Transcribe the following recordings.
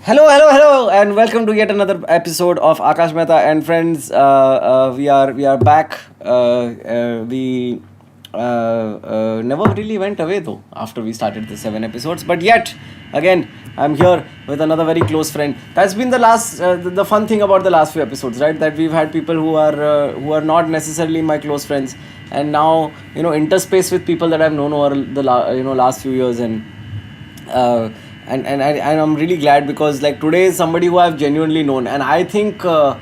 Hello, and welcome to yet another episode of Aakash Mehta and friends. We are back. We never really went away though after we started the 7 episodes, but yet again I'm here with another very close friend. That's been the last, the fun thing about the last few episodes, right? That we've had people who are not necessarily my close friends, and now interspace with people that I've known over the last few years and I'm really glad because like today is somebody who I've genuinely known, and I think like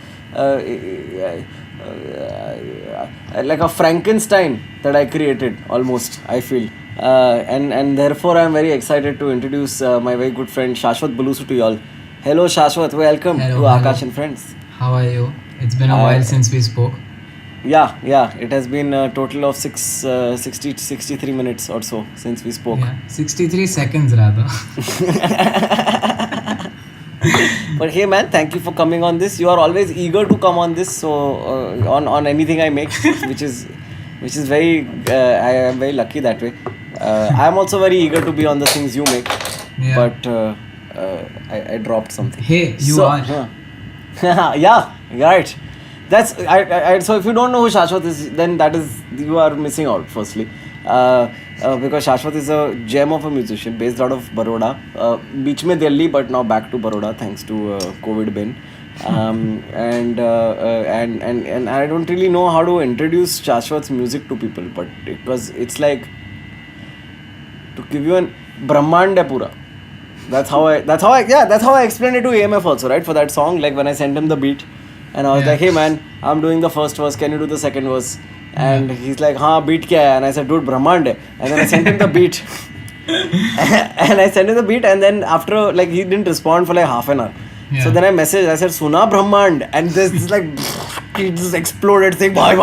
a Frankenstein that I created almost, I feel, and therefore I'm very excited to introduce my very good friend Shashwat Bulusu to y'all. Hello Shashwat, welcome to Aakash and Friends. How are you? It's been a while since we spoke. Yeah, it has been a total of 63 minutes or so since we spoke. Yeah, 63 seconds rather. But hey man, thank you for coming on this. You are always eager to come on this, so on anything I make, which is very, I am very lucky that way. I am also very eager to be on the things you make, but I dropped something. Hey, you are. Yeah, right. That's I so if you don't know who Shashwat is, then that is you are missing out firstly, because Shashwat is a gem of a musician based out of Baroda, beach mein Delhi, but now back to Baroda thanks to COVID bin, and I don't really know how to introduce Shashwat's music to people, but it's like to give you an Brahmand hai pura. That's how I explained it to AMF also, right? For that song, like when I sent him the beat. And I was like, hey man, I'm doing the first verse, can you do the second verse? And he's like, haan, beat kya hai? And I said, dude, Brahmand hai. And then I sent him the beat. And then after, like, he didn't respond for like half an hour. So then I messaged, I said, Suna Brahmand. And this is like, he just exploded saying, bye.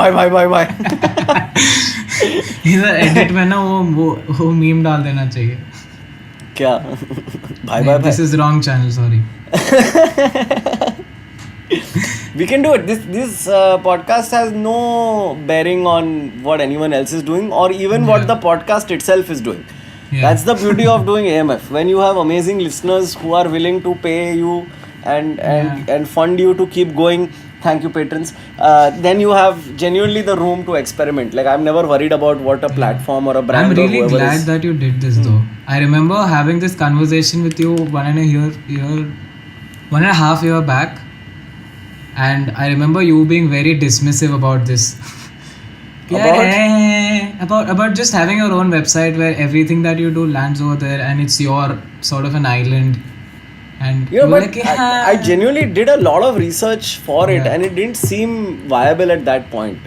इधर edit में ना वो meme डाल देना चाहिए. क्या? Bye. This is wrong channel, sorry. We can do it. This podcast has no bearing on what anyone else is doing or even what the podcast itself is doing. That's the beauty of doing AMF. When you have amazing listeners who are willing to pay you and fund you to keep going, thank you patrons, then you have genuinely the room to experiment. Like I'm never worried about what a platform or a brand I'm really or whoever glad is. that you did this though. I remember having this conversation with you 1.5 year back. And I remember you being very dismissive about this. About just having your own website where everything that you do lands over there and it's your sort of an island. And but I genuinely did a lot of research for it, and it didn't seem viable at that point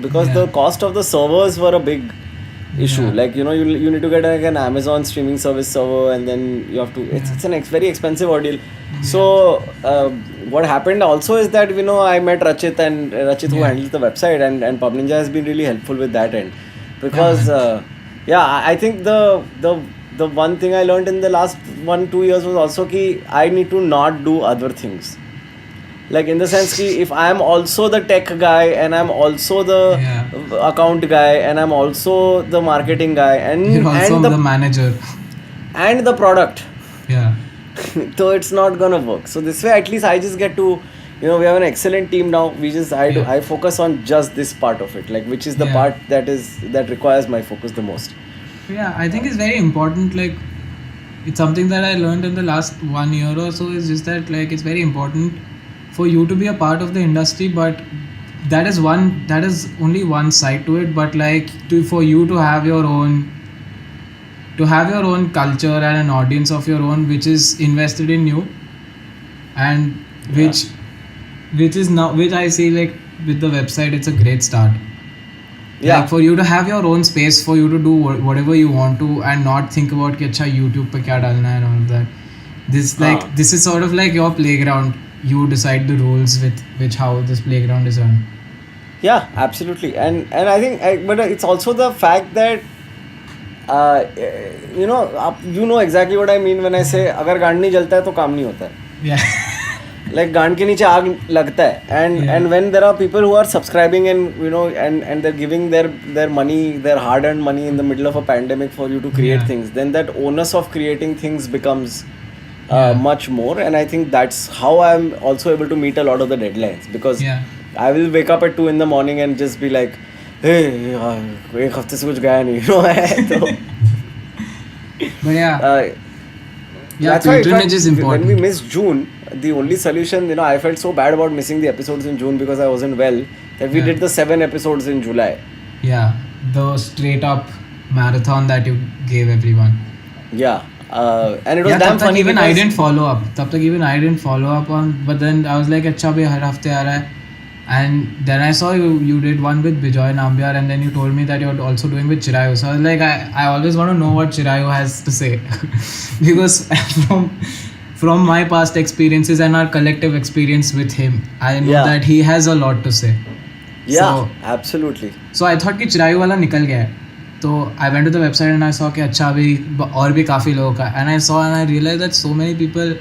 because the cost of the servers were a big issue. Like you need to get like an Amazon streaming service server, and then you have to. It's an very expensive ordeal. So what happened also is that I met Rachit who handles the website, and Pub Ninja has been really helpful with that end because I think the one thing I learned in the last 1-2 years was also ki I need to not do other things. Like in the sense ki if I am also the tech guy and I'm also the account guy and I'm also the marketing guy and you're also the manager and the product. Yeah. So it's not gonna work. So this way at least I just get to we have an excellent team now. I focus on just this part of it, like which is the part that requires my focus the most. Yeah, I think it's very important. Like it's something that I learned in the last 1 year or so, is just that like it's very important for you to be a part of the industry, but that is only one side to it. But like for you to have your own culture and an audience of your own which is invested in you, and which I see like with the website, it's a great start. Like for you to have your own space, for you to do whatever you want to and not think about कि अच्छा YouTube पे क्या डालना है and all of that. This is sort of like your playground. You decide the rules with which how this playground is run. Yeah, absolutely. And I think but it's also the fact that you know exactly what I mean when I say अगर गांड नहीं जलता है तो काम नहीं होता है. Yeah. Like गांड के नीचे आग लगता है, and when there are people who are subscribing and and they're giving their money, their hard-earned money in the middle of a pandemic for you to create things, then that onus of creating things becomes much more, and I think that's how I'm also able to meet a lot of the deadlines, because I will wake up at 2 in the morning and just be like, hey, एक हफ्ते से कुछ गया नहीं, you know. But that's why patronage is important. When we missed June, the only solution, I felt so bad about missing the episodes in June because I wasn't well, that we did the 7 episodes in July. Yeah, the straight up marathon that you gave everyone. Yeah. And it was damn funny. Even I didn't follow up. तब तक even I didn't follow up on. But then I was like, अच्छा भाई हर हफ्ते आ रहा है. And then I saw you did one with Bijoy Nambiar, and then you told me that you're also doing with Chirayu. So I was like, I always want to know what Chirayu has to say. Because from my past experiences and our collective experience with him, I know that he has a lot to say. Yeah, absolutely. So I thought कि Chirayu वाला निकल गया है. So I went to the website and I saw कि अच्छा अभी और भी काफ़ी लोगों का. And I saw and I realized that so many people,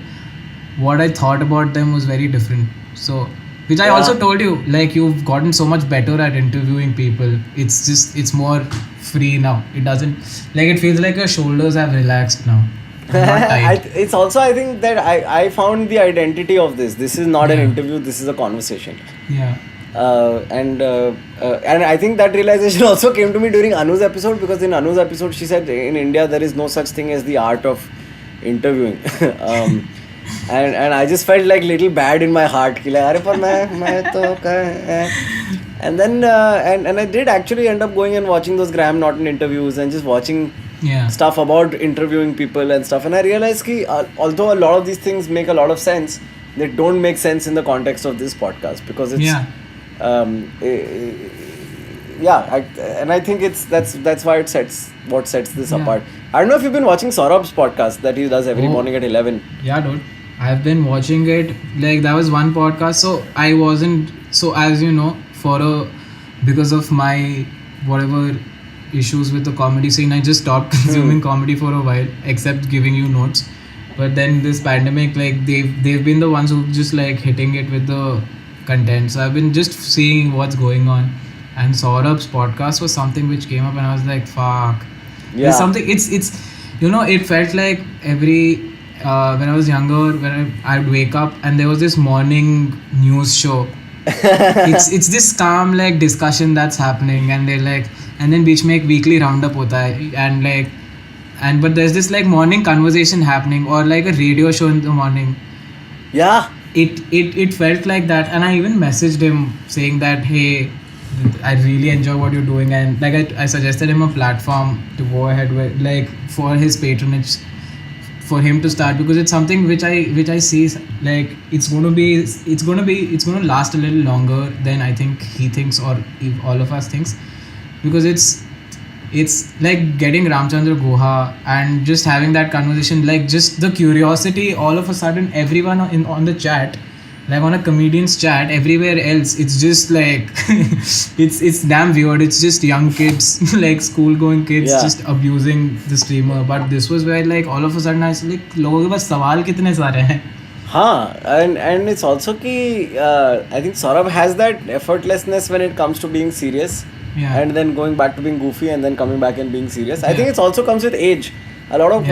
what I thought about them was very different. So, which I also told you, like you've gotten so much better at interviewing people. It's more free now. It doesn't, like it feels like your shoulders have relaxed now. It's also, I think that I found the identity of this. This is not an interview. This is a conversation. Yeah. And I think that realization also came to me during Anu's episode, because in Anu's episode she said in India there is no such thing as the art of interviewing. And I just felt like little bad in my heart. And then and I did actually end up going and watching those Graham Norton interviews and just watching stuff about interviewing people and stuff. And I realized that although a lot of these things make a lot of sense, they don't make sense in the context of this podcast, because it's and I think that's why what sets this apart. I don't know if you've been watching Saurabh's podcast that he does every morning at 11. Yeah, dude. I've been watching it. Like that was one podcast. So I wasn't. So as you know, because of my whatever issues with the comedy scene, I just stopped consuming comedy for a while, except giving you notes. But then this pandemic, like they've been the ones who just like hitting it with the content. So I've been just seeing what's going on. And Saurabh's podcast was something which came up, and I was like, fuck. Yeah. It's something. It's it felt like every when I was younger, when I'd wake up and there was this morning news show. it's this calm like discussion that's happening, and they're like, and then बीच में एक weekly roundup होता है, and but there's this like morning conversation happening, or like a radio show in the morning. Yeah. It felt like that, and I even messaged him saying that, hey, I really enjoy what you're doing, and like I suggested him a platform to go ahead with, like for his patronage, for him to start, because it's something which I see like it's going to last a little longer than I think he thinks, or all of us thinks, because it's like getting Ramchandra Guha and just having that conversation, like just the curiosity. All of a sudden, everyone on the chat, like on a comedian's chat, everywhere else, it's just like it's damn weird. It's just young kids, like school-going kids, just abusing the streamer. But this was where like all of a sudden I was like, लोगों के पास सवाल कितने सारे हैं. And it's also कि I think Saurabh has that effortlessness when it comes to being serious. Yeah. And then going back to being goofy, and then coming back and being serious. I think it also comes with age. A lot of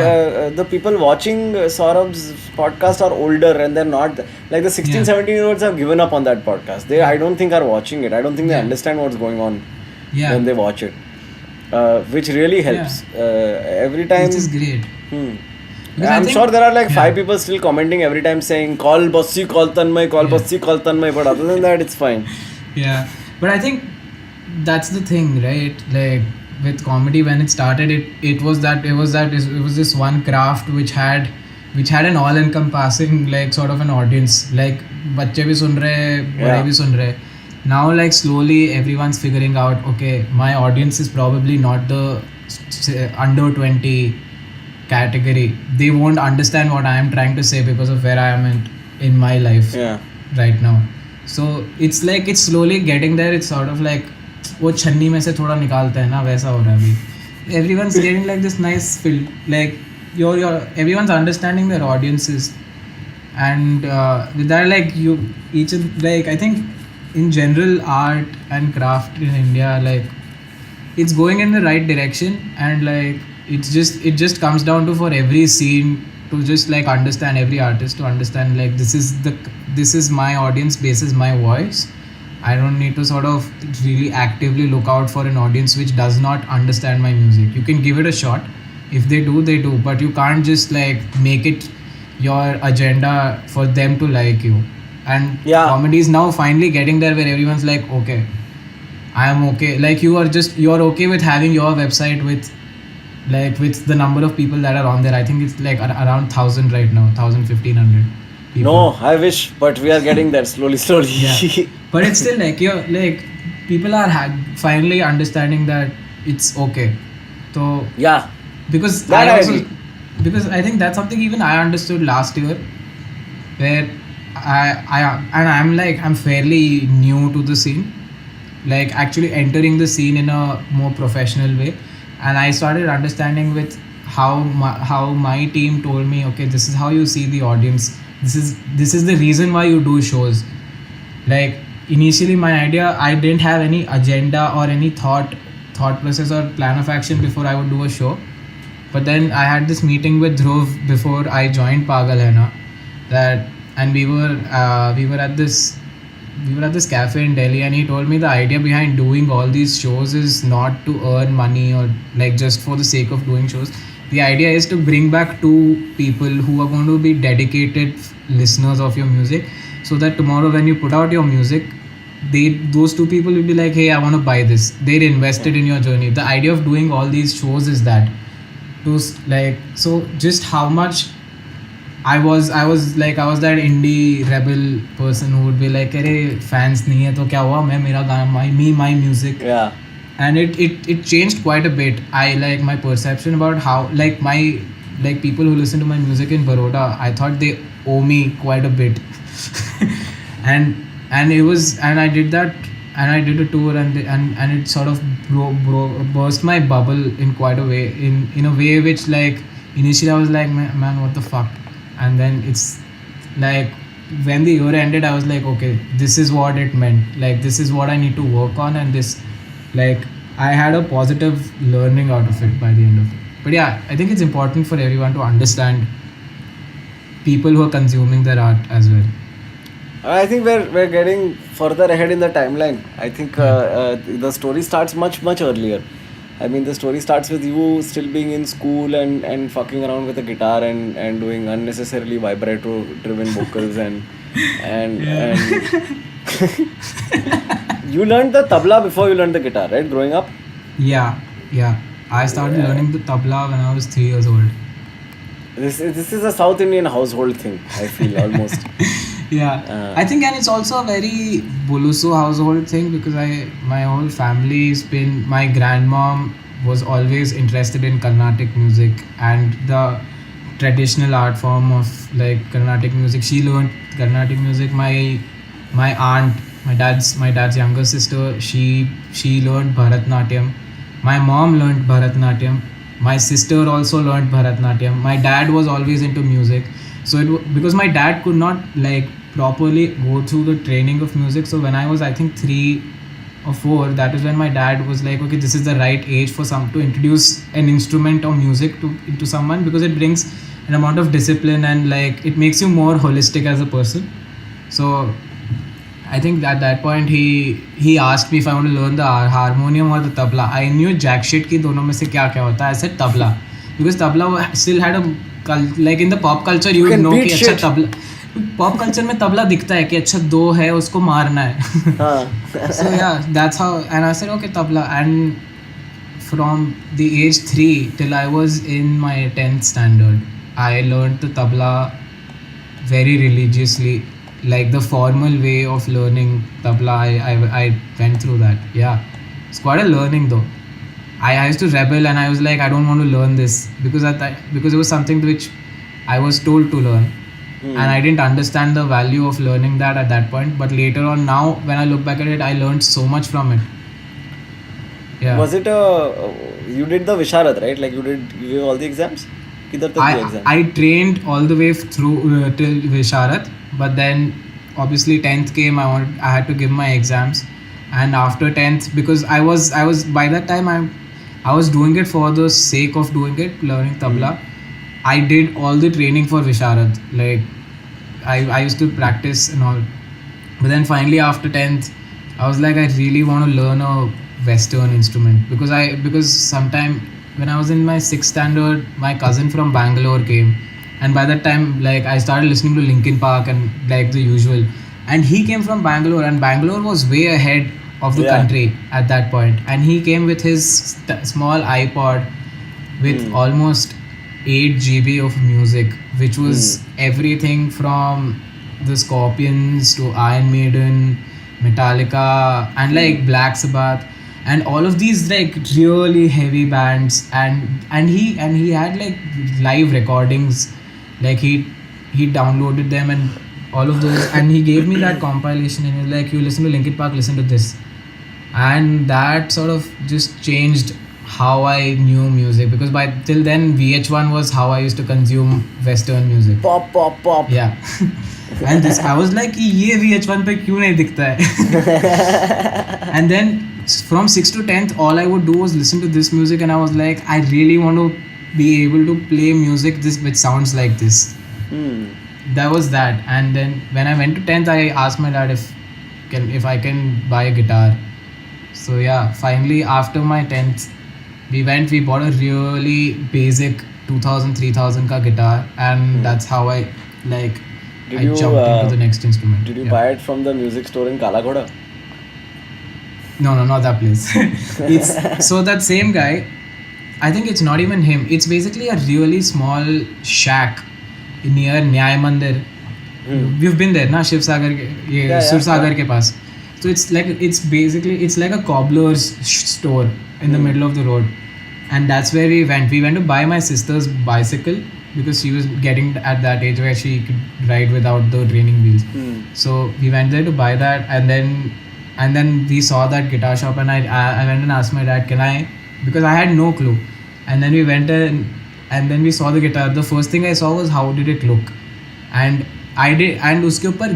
the people watching Saurabh's podcast are older, and they're not like the 16, 17-year-olds have given up on that podcast. They I don't think are watching it. I don't think they understand what's going on when they watch it, which really helps. Every time, which is great. I'm sure there are like 5 people still commenting every time saying call Bassi, call Tanmay, call Bassi, call Tanmay, but other than that it's fine. Yeah, but I think that's the thing, right? Like with comedy, when it started, it was this one craft which had an all-encompassing like sort of an audience. Like बच्चे भी सुन रहे, बड़े भी सुन रहे. Now like slowly everyone's figuring out, okay, my audience is probably not the under 20 category. They won't understand what I am trying to say because of where I am in my life right now. So it's like it's slowly getting there. It's sort of like वो छन्नी में से थोड़ा निकालते हैं ना, वैसा हो रहा है अभी. Everyone's getting like this nice feel, like everyone's understanding their audiences, and with that, like I think in general art and craft in India, like it's going in the right direction, and like it just comes down to for every scene to just like understand every artist, to understand like this is my audience base, is my voice. I don't need to sort of really actively look out for an audience which does not understand my music. You can give it a shot. If they do, they do. But you can't just like make it your agenda for them to like you. And comedy is now finally getting there where everyone's like, okay, I am okay. Like you're okay with having your website with the number of people that are on there. I think it's like around 1,000 right now, 1,000-1,500 people. No, I wish, but we are getting there slowly. Yeah. But it's still like people are finally understanding that it's okay. So yeah, because because I think that's something even I understood last year, where I'm fairly new to the scene, like actually entering the scene in a more professional way, and I started understanding with how my team told me, okay, this is how you see the audience, this is the reason why you do shows. Like initially my idea, I didn't have any agenda or any thought process or plan of action before I would do a show. But then I had this meeting with Dhruv before I joined Pagal Hai Na, and we were at this cafe in Delhi, and he told me the idea behind doing all these shows is not to earn money or like just for the sake of doing shows. The idea is to bring back two people who are going to be dedicated listeners of your music, so that tomorrow when you put out your music, those two people will be like, hey, I want to buy this. They're invested in your journey. The idea of doing all these shows is that to like, so just how much I was that indie rebel person who would be like, अरे fans नहीं है तो क्या हुआ, मैं मेरा गाना, my music. Yeah. And it changed quite a bit. I like my perception about how like my like people who listen to my music in Baroda, I thought they owe me quite a bit. and I did that, and I did a tour, and it sort of burst my bubble in quite a way, in a way which like initially I was like, man, what the fuck. And then it's like when the year ended, I was like, okay, this is what it meant, like this is what I need to work on, and this, like, I had a positive learning out of it by the end of it. But yeah, I think it's important for everyone to understand people who are consuming their art as well. I think we're getting further ahead in the timeline. I think the story starts much earlier. I mean, the story starts with you still being in school and fucking around with a guitar and doing unnecessarily vibrato-driven vocals and you learned the tabla before you learned the guitar, right? Growing up? Yeah. I started learning the tabla when I was 3 years old. This is a South Indian household thing, I feel, almost. Yeah. I think, and it's also a very Bulusu household thing, because my whole family's been, my grandmom was always interested in Carnatic music and the traditional art form of like Carnatic music. She learned Carnatic music. My aunt, my dad's younger sister, she learned Bharatnatyam. My mom learned Bharatnatyam. My sister also learned Bharatnatyam. My dad was always into music. So because my dad could not like properly go through the training of music, so when I was, I think, 3 or 4, that is when my dad was like, okay, this is the right age for to introduce an instrument or music into someone, because it brings an amount of discipline and like it makes you more holistic as a person. So I think at that point he asked me if I want to learn the harmonium or the tabla. I knew jack shit ki dono mein se kya hota hai. I said tabla, because tabla still had a, like in the pop culture you would know कि अच्छा tabla, pop culture में तबला दिखता है कि अच्छा 2 है उसको मारना है. So yeah, that's how, and I said okay, tabla. And from the age 3 till I was in my 10th standard, I learned the tabla very religiously, like the formal way of learning tabla. I went through that. Yeah, it's quite a learning though. I used to rebel, and I was like, I don't want to learn this, because it was something which I was told to learn, and I didn't understand the value of learning that at that point. But later on, now when I look back at it, I learned so much from it. Yeah. Was it you did the Visharad, right? Like you gave all the exams? I trained all the way through till Visharad, but then obviously 10th came. I had to give my exams, and after 10th, because I was by that time I was doing it for the sake of doing it, learning tabla. I did all the training for Visharad. Like I used to practice and all. But then finally after 10th, I was like, I really want to learn a Western instrument because sometime when I was in my 6th standard, my cousin from Bangalore came, and by that time, like I started listening to Linkin Park and like the usual, and he came from Bangalore, and Bangalore was way ahead of the country at that point, and he came with his small iPod with almost 8 GB of music, which was everything from the Scorpions to Iron Maiden, Metallica, and like Black Sabbath, and all of these like really heavy bands, and he had like live recordings, like he downloaded them and all of those, and he gave me that compilation, and he was like, you listen to Linkin Park, listen to this, and that sort of just changed how I knew music, because by till then VH1 was how I used to consume Western music. Pop. Yeah. And this I was like, ये VH1 पे क्यों नहीं दिखता है? And then from 6th to 10th, all I would do was listen to this music, and I was like, I really want to be able to play music this which sounds like this. That was that. And then when I went to 10th, I asked my dad if I can buy a guitar. So yeah, finally after my 10th, we bought a really basic 2000-3000 ka guitar, and that's how I jumped into the next instrument. Did you buy it from the music store in Kala Ghoda? No, not that place. So that same guy, I think it's not even him. It's basically a really small shack near Nyay Mandir. We've been there, na? Shiv Sagar, Sursagar ke paas. So it's like a cobbler's store in the middle of the road, and that's where we went. We went to buy my sister's bicycle because she was getting at that age where she could ride without the training wheels. So we went there to buy that, and then we saw that guitar shop, and I went and asked my dad, can I, because I had no clue. And then we went in, and then we saw the guitar. The first thing I saw was how did it look, and I did, and uske upar,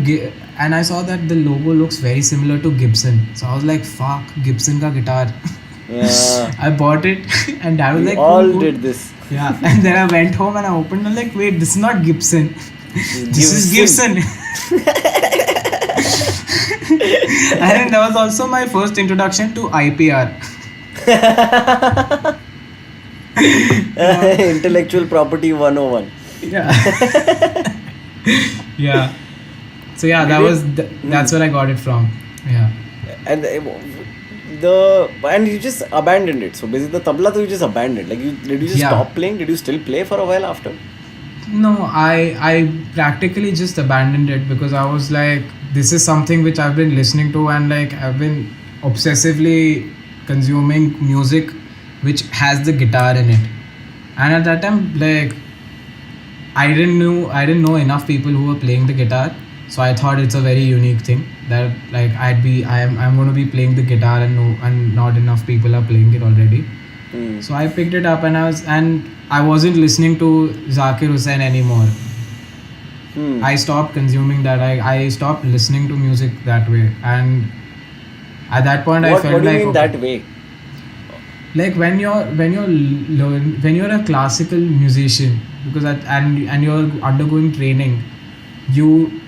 and I saw that the logo looks very similar to Gibson. So I was like, fuck, Gibson ka guitar. Yeah. I bought it, and Dad was We like, all cool. did this. Yeah, and then I went home and I opened and like, wait, this is not Gibson. This is Gibson. And then that was also my first introduction to IPR. Intellectual Property 101. Yeah. Yeah. So yeah, that's where I got it from. Yeah. And and you just abandoned it. So basically the tabla you just abandoned. Like did you just stop playing? Did you still play for a while after? No, I practically just abandoned it because I was like, this is something which I've been listening to, and like I've been obsessively consuming music which has the guitar in it. And at that time, like I didn't know enough people who were playing the guitar, so I thought it's a very unique thing that like I'm going to be playing the guitar and not enough people are playing it already. So I picked it up, and I wasn't listening to Zakir Hussain anymore. I stopped consuming that. I stopped listening to music that way, and at that point I felt like, what do you mean that way? Like when you're a classical musician, because and you're undergoing training, you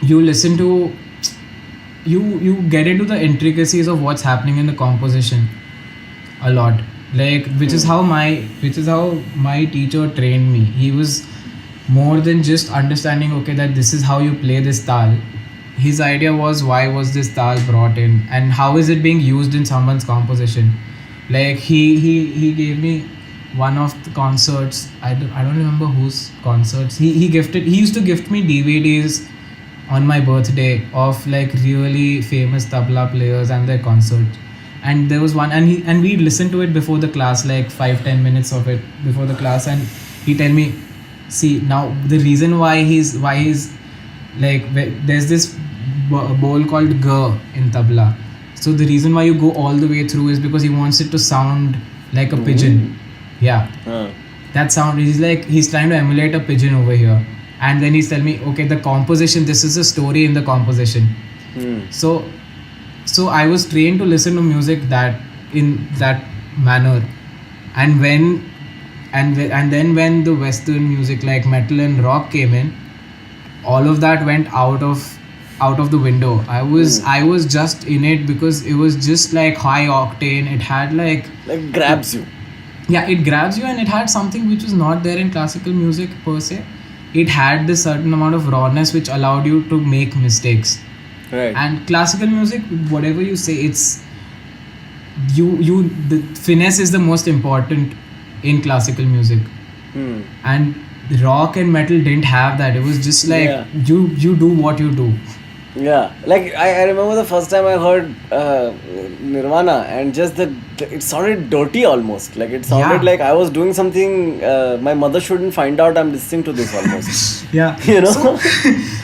listen to, you get into the intricacies of what's happening in the composition a lot, like which is how my teacher trained me. He was more than just understanding, okay, that this is how you play this tal. His idea was, why was this tal brought in and how is it being used in someone's composition. Like he gave me one of the concerts, I don't remember whose concerts. He used to gift me DVDs on my birthday of like really famous tabla players and their concerts. And there was one, and we listened to it before the class, like 5-10 minutes of it before the class, and he tell me, see, now the reason why he's like, there's this bowl called G in tabla. So the reason why you go all the way through is because he wants it to sound like a pigeon. Yeah. That sound, he's trying to emulate a pigeon over here. And then he's telling me, okay, the composition, this is a story in the composition. So I was trained to listen to music that in that manner. And when and then when the Western music like metal and rock came in, all of that went out of the window. I was just in it because it was just like high octane. It had like grabs you. Yeah, it grabs you, and it had something which was not there in classical music per se. It had this certain amount of rawness which allowed you to make mistakes. Right. And classical music, whatever you say, it's the finesse is the most important in classical music. And rock and metal didn't have that. It was just like you do what you do. Yeah, like I remember the first time I heard Nirvana, and just it sounded dirty almost. Like it sounded like I was doing something my mother shouldn't find out I'm listening to this almost. Yeah, you know.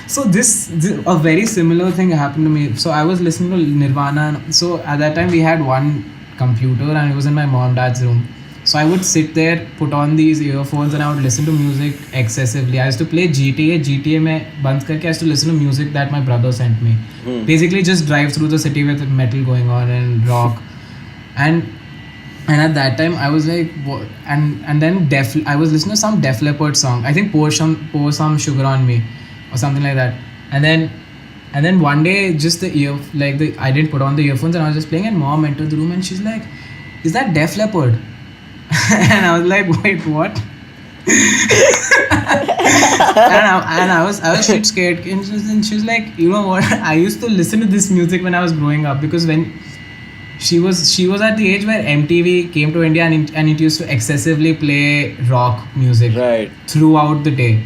So this a very similar thing happened to me. So I was listening to Nirvana. So at that time we had one computer, and it was in my mom dad's room. So I would sit there, put on these earphones, and I would listen to music excessively. I used to play GTA में बंद करके I used to listen to music that my brother sent me. Basically just drive through the city with metal going on and rock. And at that time I was like, what? And then I was listening to some Def Leppard song. I think Pour Some Sugar on Me or something like that. And then one day just I didn't put on the earphones, and I was just playing, and mom entered the room and she's like, is that Def Leppard? And I was like, wait, what? and I was shit scared, and she was like, you know what, I used to listen to this music when I was growing up, because when she was at the age where MTV came to India, and it used to excessively play rock music throughout the day.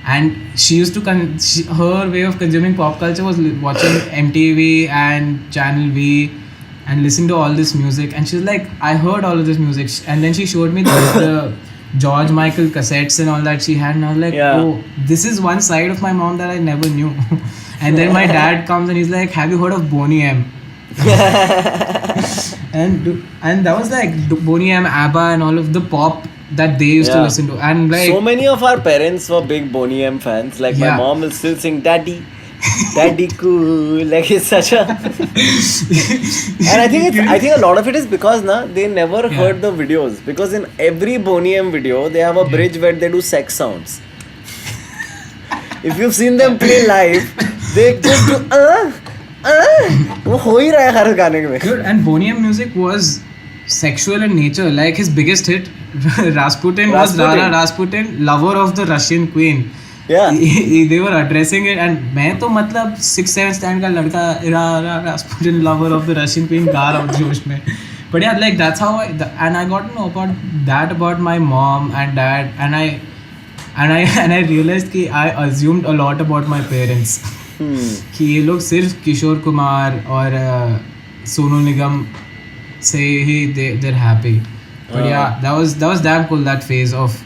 And she used to her way of consuming pop culture was watching MTV and Channel V and listening to all this music. And she's like, I heard all of this music. And then she showed me the George Michael cassettes and all that she had, and I was like, oh, this is one side of my mom that I never knew. And then my dad comes and he's like, have you heard of Boney M? and that was like Boney M, ABBA, and all of the pop that they used to listen to. And like, so many of our parents were big Boney M fans. Like my mom will still sing Daddy cool. Like it's such a and I think a lot of it is because they never heard the videos, because in every Boney M video they have a bridge where they do sex sounds. If you've seen them play live, they just do वो हो ही रहा है हर गाने में. Good. And Boney M music was sexual in nature. Like his biggest hit, Rasputin was Rara Rasputin, lover of the Russian queen. Yeah. They were addressing it, and मैं तो मतलब 6-7 stand का लड़का Rasputin, lover of the Russian queen गा रहा हूँ जोश में. But yeah, like that's how I got to know about my mom and dad, and I realized कि I assumed a lot about my parents. कि ये लोग सिर्फ किशोर कुमार और सोनू निगम से ही they're happy. But yeah, that was damn cool, that phase of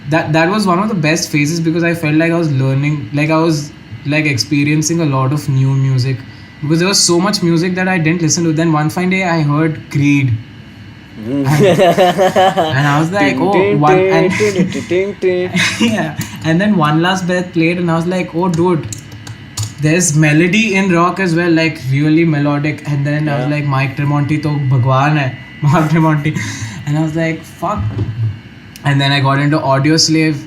that was one of the best phases, because I felt like I was learning, like I was like experiencing a lot of new music, because there was so much music that I didn't listen to. Then one fine day I heard Creed. And I was like, yeah. And then One Last Breath played, and I was like, oh dude, there's melody in rock as well, like really melodic. And then I was like, Mike Tremonti to Bhagwan hai, Mark Tremonti. And I was like, fuck. And then I got into Audio Slave.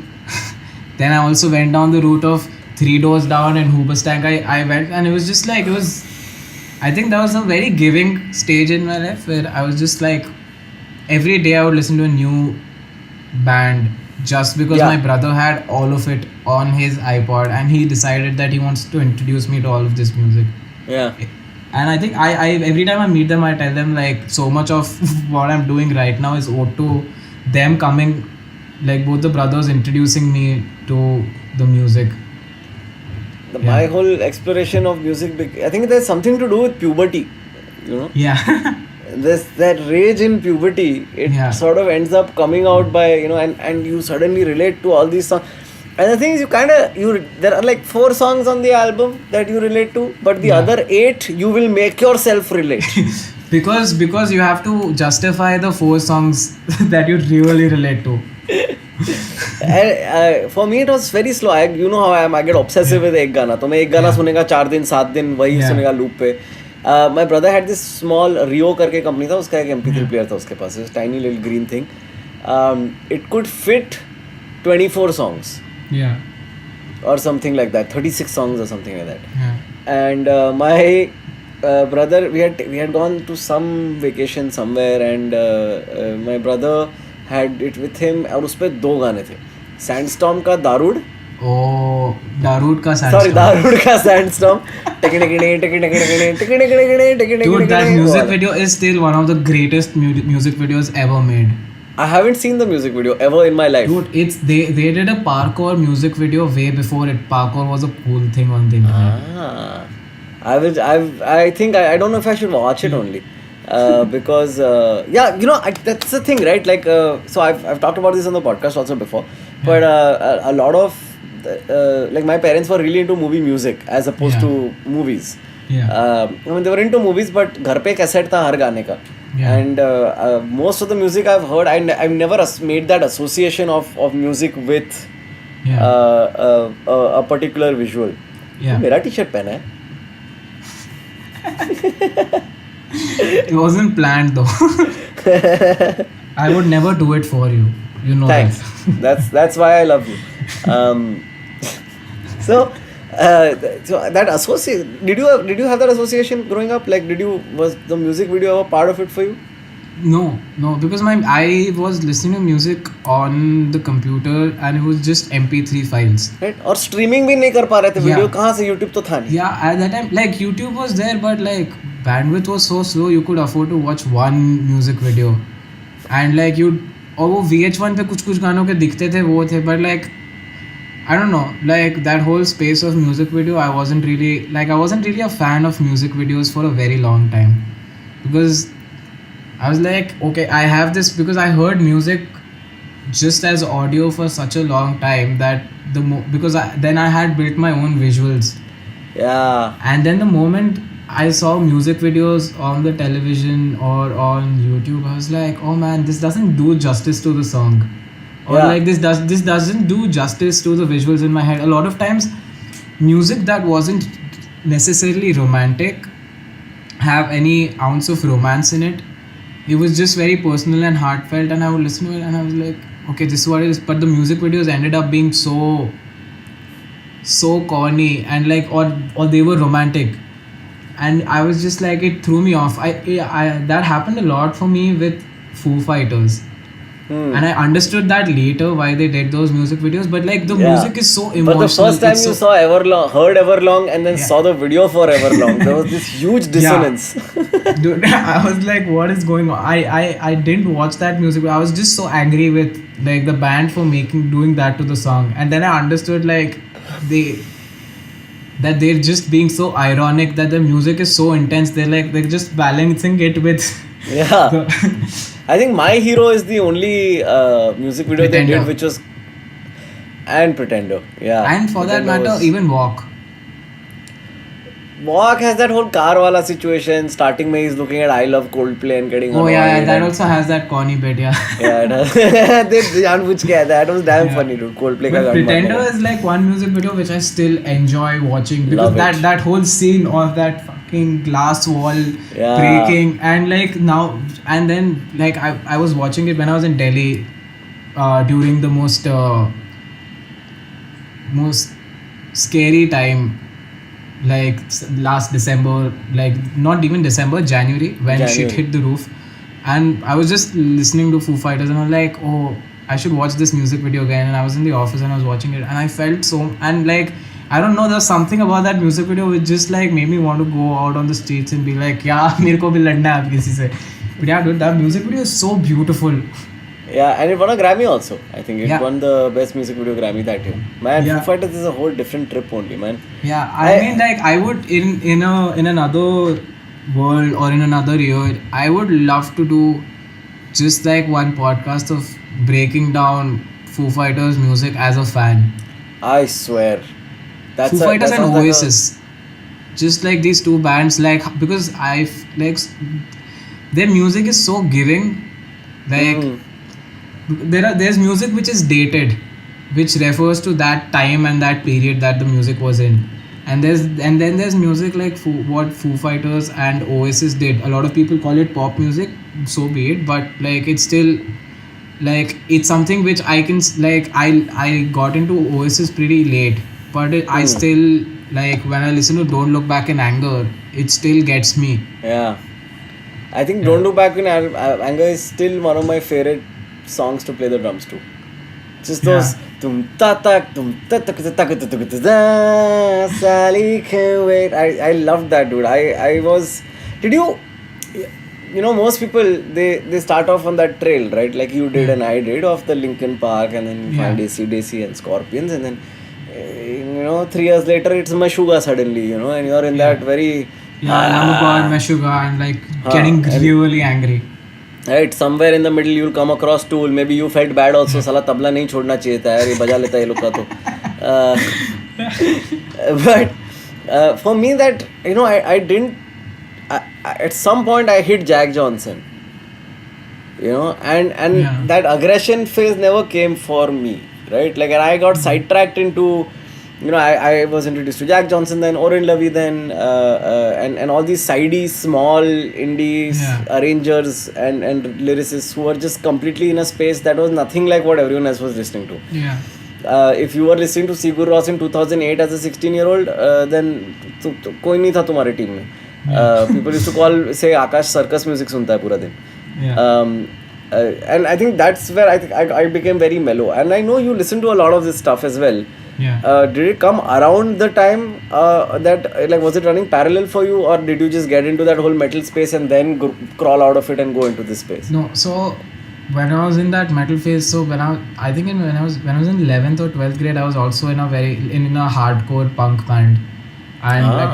Then I also went down the route of Three Doors Down and Hoobastank. I went, and it was just like, I think that was a very giving stage in my life, where I was just like, every day I would listen to a new band, just because my brother had all of it on his iPod, and he decided that he wants to introduce me to all of this music. Yeah. And I think I every time I meet them, I tell them like, so much of what I'm doing right now is owed to them coming, like both the brothers introducing me to the music. My whole exploration of music, I think there's something to do with puberty, you know? Yeah. There's that rage in puberty. It sort of ends up coming out by, and you suddenly relate to all these songs. And the thing is, there are like 4 songs on the album that you relate to, but the other 8 you will make yourself relate. because you have to justify the 4 songs that you really relate to. And for me it was very slow. You know how I am. I get obsessive with एक गाना. तो मैं एक गाना सुनेगा 4 दिन 7 दिन वही सुनेगा loop पे. My brother had this small Rio करके company था, उसका एक MP3 player था उसके पास, tiny little green thing. it could fit 24 songs Yeah. or something like that, 36 songs or something like that. Yeah. And my brother, we had gone to some vacation somewhere, and my brother had it with him, और उसपे 2 गाने थे, Sandstorm का दारूड, Oh, Darude ka sorry, Sandstorm. दारूड का Sandstorm. Dude, that music video is still one of the greatest music videos ever made. I haven't seen the music video ever in my life. Dude, they did a parkour music video way before it. Parkour was a cool thing on the internet. I think I don't know if I should watch it only. Because yeah, that's the thing, right? Like so I've talked about this on the podcast also before, but a lot of like my parents were really into movie music as opposed to movies. Yeah. I mean, they were into movies, but घर पे cassette था हर गाने का. Yeah. And most of the music I've heard, I've never made that association of music with a particular visual. Yeah. मेरा t-shirt पहना है. It wasn't planned though. I would never do it for you. You know. Thanks. That's why I love you. So that association, did you have that association growing up? Like, was the music video ever part of it for you? No, because I was listening to music on the computer and it was just MP3 files. Right? और streaming भी नहीं कर पा रहे थे video, कहाँ से? YouTube तो था नहीं. Yeah, at that time, like YouTube was there, but like bandwidth was so slow, you could afford to watch one music video, and like और वो VH1 पे कुछ गानों के दिखते थे वो थे, but like I don't know, like that whole space of music video, I wasn't really a fan of music videos for a very long time, because I was like, okay, I have this, because I heard music just as audio for such a long time that then I had built my own visuals. Yeah. And then the moment I saw music videos on the television or on YouTube, I was like, oh man, this doesn't do justice to the song. Or like this doesn't do justice to the visuals in my head. A lot of times, music that wasn't necessarily romantic have any ounce of romance in it. It was just very personal and heartfelt, and I would listen to it and I was like, okay, this is what it is. But the music videos ended up being so corny and like, or they were romantic, and I was just like, it threw me off. I that happened a lot for me with Foo Fighters. And I understood that later why they did those music videos, but like the music is so emotional. But the first time you saw heard Everlong and then saw the video for Everlong, there was this huge dissonance. Dude, I was like, what is going on? I didn't watch that music video. I was just so angry with like the band for doing that to the song, and then I understood like they're just being so ironic, that the music is so intense. They're just balancing it with I think My Hero is the only music video they did, which was, and Pretender, and for that matter, even Walk has that whole car wala situation. Starting mein he's looking at I Love Coldplay and getting that also has that corny bit. It has. That was damn funny, dude. Coldplay ka Pretender is like one music video which I still enjoy watching, because that whole scene of that fucking glass wall breaking, and like now and then, like I was watching it when I was in Delhi during the most scary time, like last December, like not even December, January, when shit hit the roof, and I was just listening to Foo Fighters and I was like, oh, I should watch this music video again. And I was in the office and I was watching it, and I felt so, and like I don't know, there's something about that music video which just like made me want to go out on the streets and be like, yeah, mere ko bhi ladna hai ab kisi se. But yeah, dude, that music video is so beautiful. Yeah, and it won a Grammy also. I think it won the best music video Grammy that year. Man, Foo Fighters is a whole different trip only, man. Yeah, I mean, like I would in another world or in another year, I would love to do just like one podcast of breaking down Foo Fighters music as a fan. I swear. Foo Fighters and Oasis. Just like these two bands, like, because their music is so giving. Like there's music which is dated, which refers to that time and that period that the music was in. And then there's music like what Foo Fighters and Oasis did. A lot of people call it pop music, so be it, but like it's still like it's something which I can like I got into Oasis pretty late, but I still like when I listen to Don't Look Back in Anger, it still gets me. Yeah, I think Don't Look Back in Anger is still one of my favorite songs to play the drums to. Just those tum ta tak tum ta tak ta tak ta tak ta Sally can't wait. I loved that, dude. I was. Did you? You know, most people they start off on that trail, right? Like you did and I did, of the Linkin Park, and then you find AC/DC and Scorpions, and then 3 years later it's Meshuggah suddenly, and you're in that very Lamb Meshuggah and like getting really angry. Right, somewhere in the middle you'll come across Tool. Maybe you felt bad also. साला तबला नहीं छोड़ना चाहिए था यार, ये बजा लेता है ये लोग का तो. But for me that I didn't. At some point I hit Jack Johnson, and that aggression phase never came for me, right? Like, and I got sidetracked into, I was introduced to Jack Johnson, then Oren Levy, then and all these sidey small indies arrangers and lyricists who were just completely in a space that was nothing like what everyone else was listening to. If you were listening to Sigur Rós in 2008 as a 16-year-old, then कोई नहीं था तुम्हारे team में. People used to say Aakash circus music sunta hai pura din. And I think that's where I think I became very mellow. And I know you listen to a lot of this stuff as well. Did it come around the time that, like, was it running parallel for you, or did you just get into that whole metal space and then crawl out of it and go into this space? No, so when I was in that metal phase, so when I was in 11th or 12th grade, I was also in a hardcore punk band, and like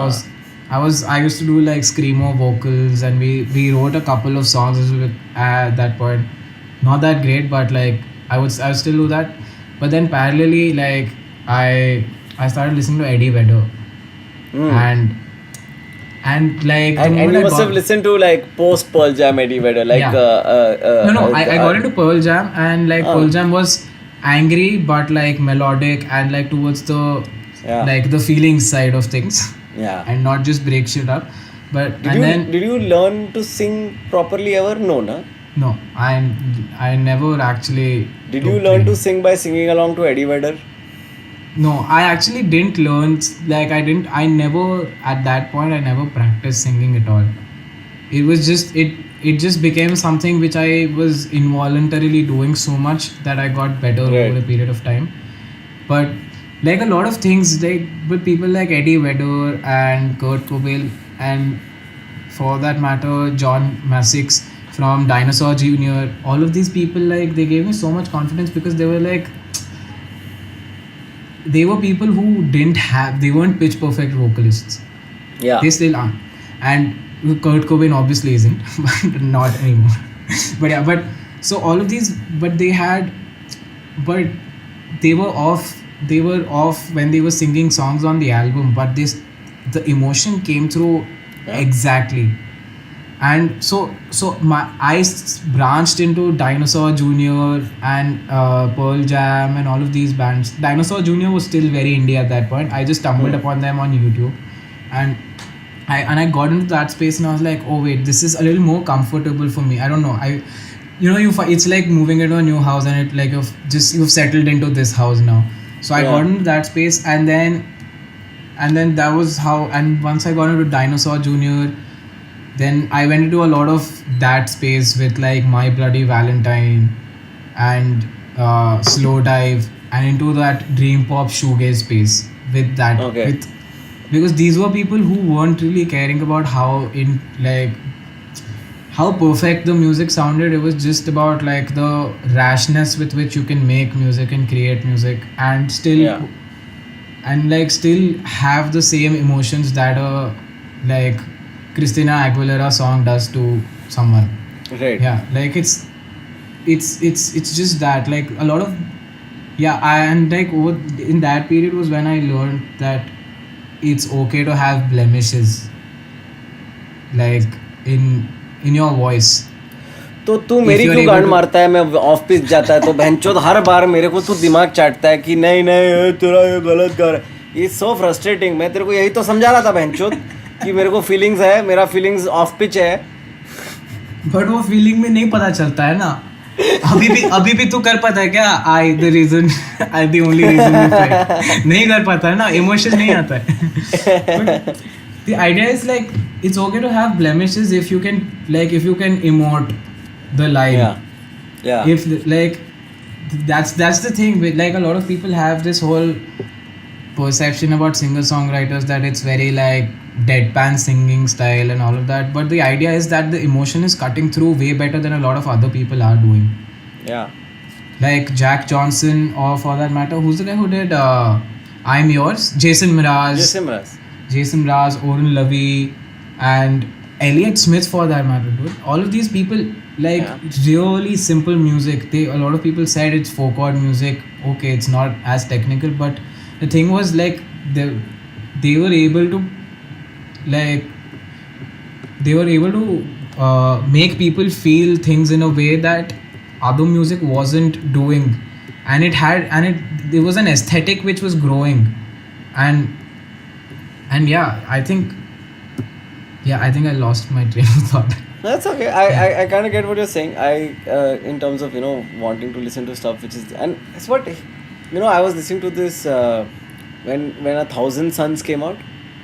I used to do like screamo vocals, and we wrote a couple of songs at that point. Not that great, but like I would still do that. But then parallelly, like I started listening to Eddie Vedder, and like and you must have listened to like post Pearl Jam Eddie Vedder, like I got into Pearl Jam, and like Pearl Jam was angry but like melodic and like towards the like the feeling side of things. And not just break shit up. But did you learn to sing properly ever? No, I never actually. Did you learn to sing by singing along to Eddie Vedder? No, I actually didn't learn. Like I never at that point I never practiced singing at all. It was just it just became something which I was involuntarily doing so much that I got better over a period of time. But like a lot of things, like with people like Eddie Vedder and Kurt Cobain, and for that matter John Massix from Dinosaur Jr., all of these people, like they gave me so much confidence because they were people who they weren't pitch perfect vocalists. They still aren't, and Kurt Cobain obviously isn't, but not anymore. but so all of these, but they were off when they were singing songs on the album, but the emotion came through exactly. And so I branched into Dinosaur Jr. and Pearl Jam and all of these bands. Dinosaur Jr. was still very indie at that point. I just stumbled upon them on YouTube, and I got into that space, and I was like, oh wait, this is a little more comfortable for me. I don't know, it's like moving into a new house, and it like you've settled into this house now. So I got into that space, and then that was how. And once I got into Dinosaur Jr., then I went into a lot of that space with like My Bloody Valentine and Slow Dive, and into that dream pop shoegaze space with that. Because these were people who weren't really caring about how perfect the music sounded. It was just about like the rashness with which you can make music and create music, and still have the same emotions that a like Christina Aguilera song does to someone. Right. Yeah, like it's just that, like a lot of and like in that period was when I learned that it's okay to have blemishes, like in your voice. तो तू मेरी क्यों गांड मारता है? मैं of pitch जाता है तो बहनचोद हर बार मेरे को तू दिमाग चाटता है कि नहीं तेरा ये गलत गा रहा है. It's so frustrating. मैं तेरे को यही तो समझा रहा था बहनचोद कि मेरे को फीलिंग्स है, मेरा फीलिंग्स ऑफ पिच है. बट वो फीलिंग में नहीं पता चलता है ना. अभी भी तू कर पाता है क्या? I the reason, I the only reason नहीं कर पाता है ना, इमोशन नहीं आता है. The idea is like it's okay to have blemishes if you can emote the line. Yeah. If like that's the thing with like a lot of people have this whole perception about singer songwriters that it's very like deadpan singing style and all of that, but the idea is that the emotion is cutting through way better than a lot of other people are doing. Yeah. Like Jack Johnson, or for that matter, who's the guy who did I'm Yours? Jason Mraz, Oren Levy, and Elliott Smith, for that matter, dude. All of these people, like, really simple music. A lot of people said it's folk chord music. Okay, it's not as technical, but the thing was like they were able to make people feel things in a way that other music wasn't doing, and there was an aesthetic which was growing, and I think I lost my train of thought. That's okay. I kind of get what you're saying. In terms of wanting to listen to stuff which is, and it's what I was listening to this when 1,000 Suns came out.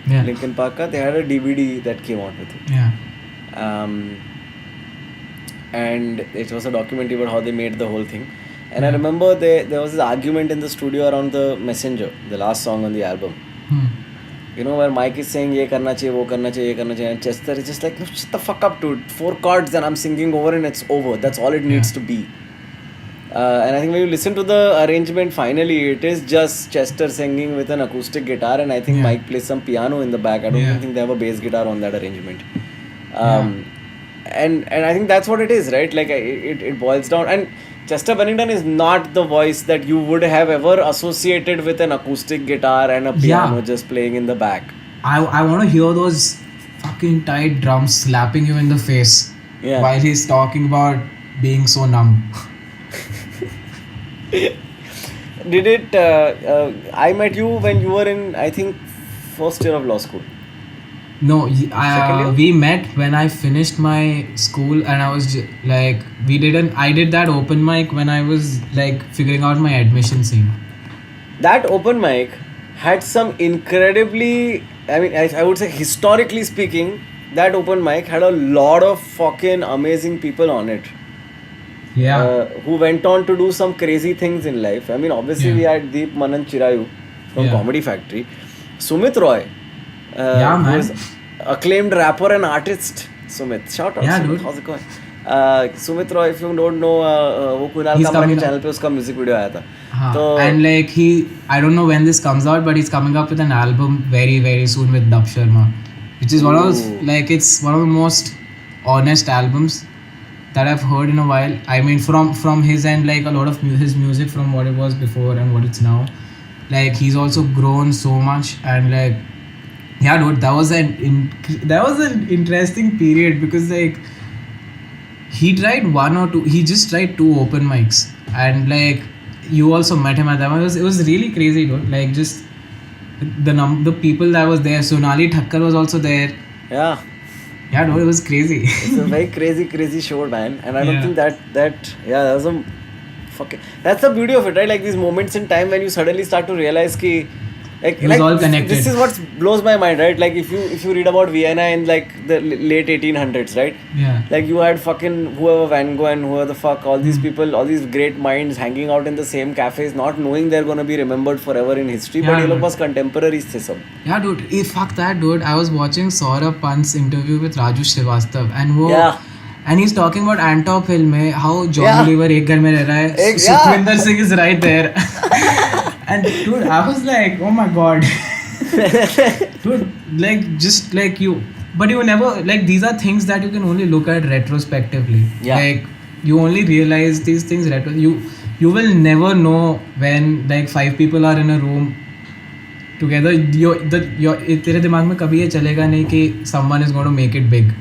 Yeah. Linkin Park, they had a DVD that came out with it. Yeah. And it was a documentary about how they made the whole thing. And I remember there was this argument in the studio around the Messenger, the last song on the album. Where Mike is saying, ye karna chahiye, wo karna chahiye, ye karna chahiye, and Chester is just like, no, shut the fuck up, dude. 4 chords and I'm singing over and it's over. That's all it needs to be. And I think when you listen to the arrangement, finally, it is just Chester singing with an acoustic guitar, and I think Mike plays some piano in the back. I don't even think they have a bass guitar on that arrangement. And I think that's what it is, right? Like it boils down. And Chester Bennington is not the voice that you would have ever associated with an acoustic guitar and a piano just playing in the back. I want to hear those fucking tight drums slapping you in the face while he's talking about being so numb. Did it? I met you when you were in, I think, first year of law school. No, we met when I finished my school, and I was like, I did that open mic when I was like figuring out my admission scene. That open mic had some incredibly, I mean, I would say historically speaking, that open mic had a lot of fucking amazing people on it. Who went on to do some crazy things in life. I mean, obviously we had Deep Manan Chirayu from Comedy Factory, Sumit Roy, who is acclaimed rapper and artist. Sumit, shout out. Sumit, dude. How's it going? Sumit Roy, if you don't know, वो कुणाल कामरा के channel पे उसका music video आया था. And like I don't know when this comes out, but he's coming up with an album very very soon with Dub Sharma, which is one of those, like, it's one of the most honest albums that I've heard in a while. I mean, from his end, like a lot of his music from what it was before and what it's now, like he's also grown so much. And like, dude, that was an interesting period, because like he just tried 2 open mics, and like you also met him at that one. It was really crazy, dude. Like, just the people that was there. Sonali Thakkar was also there. Yeah, dude, it was crazy. It's a very crazy show, man. And I don't think that was a fucking, that's the beauty of it, right? Like these moments in time when you suddenly start to realize ki, like all connected. This is what blows my mind, right? Like if you read about Vienna in like the late 1800s, right? Yeah. Like you had fucking whoever Van Gogh and whoever the fuck, all these people, all these great minds hanging out in the same cafes, not knowing they're gonna be remembered forever in history, but ये लोग बस contemporaries थे सब. Yeah, dude. Fuck that, dude. I was watching Saurabh Pant's interview with Raju Srivastav, and he's talking about Antop Hill में how John Oliver एक घर में रह रहा है. Sukhwinder Singh is right there. And dude, I was like, oh my god. Dude, like, just like you. But you never, like, these are things that you can only look at retrospectively. Like, you only realize these things you will never know when like 5 people are in a room together. तेरे दिमाग में कभी ये चलेगा नहीं कि someone is going to make it big.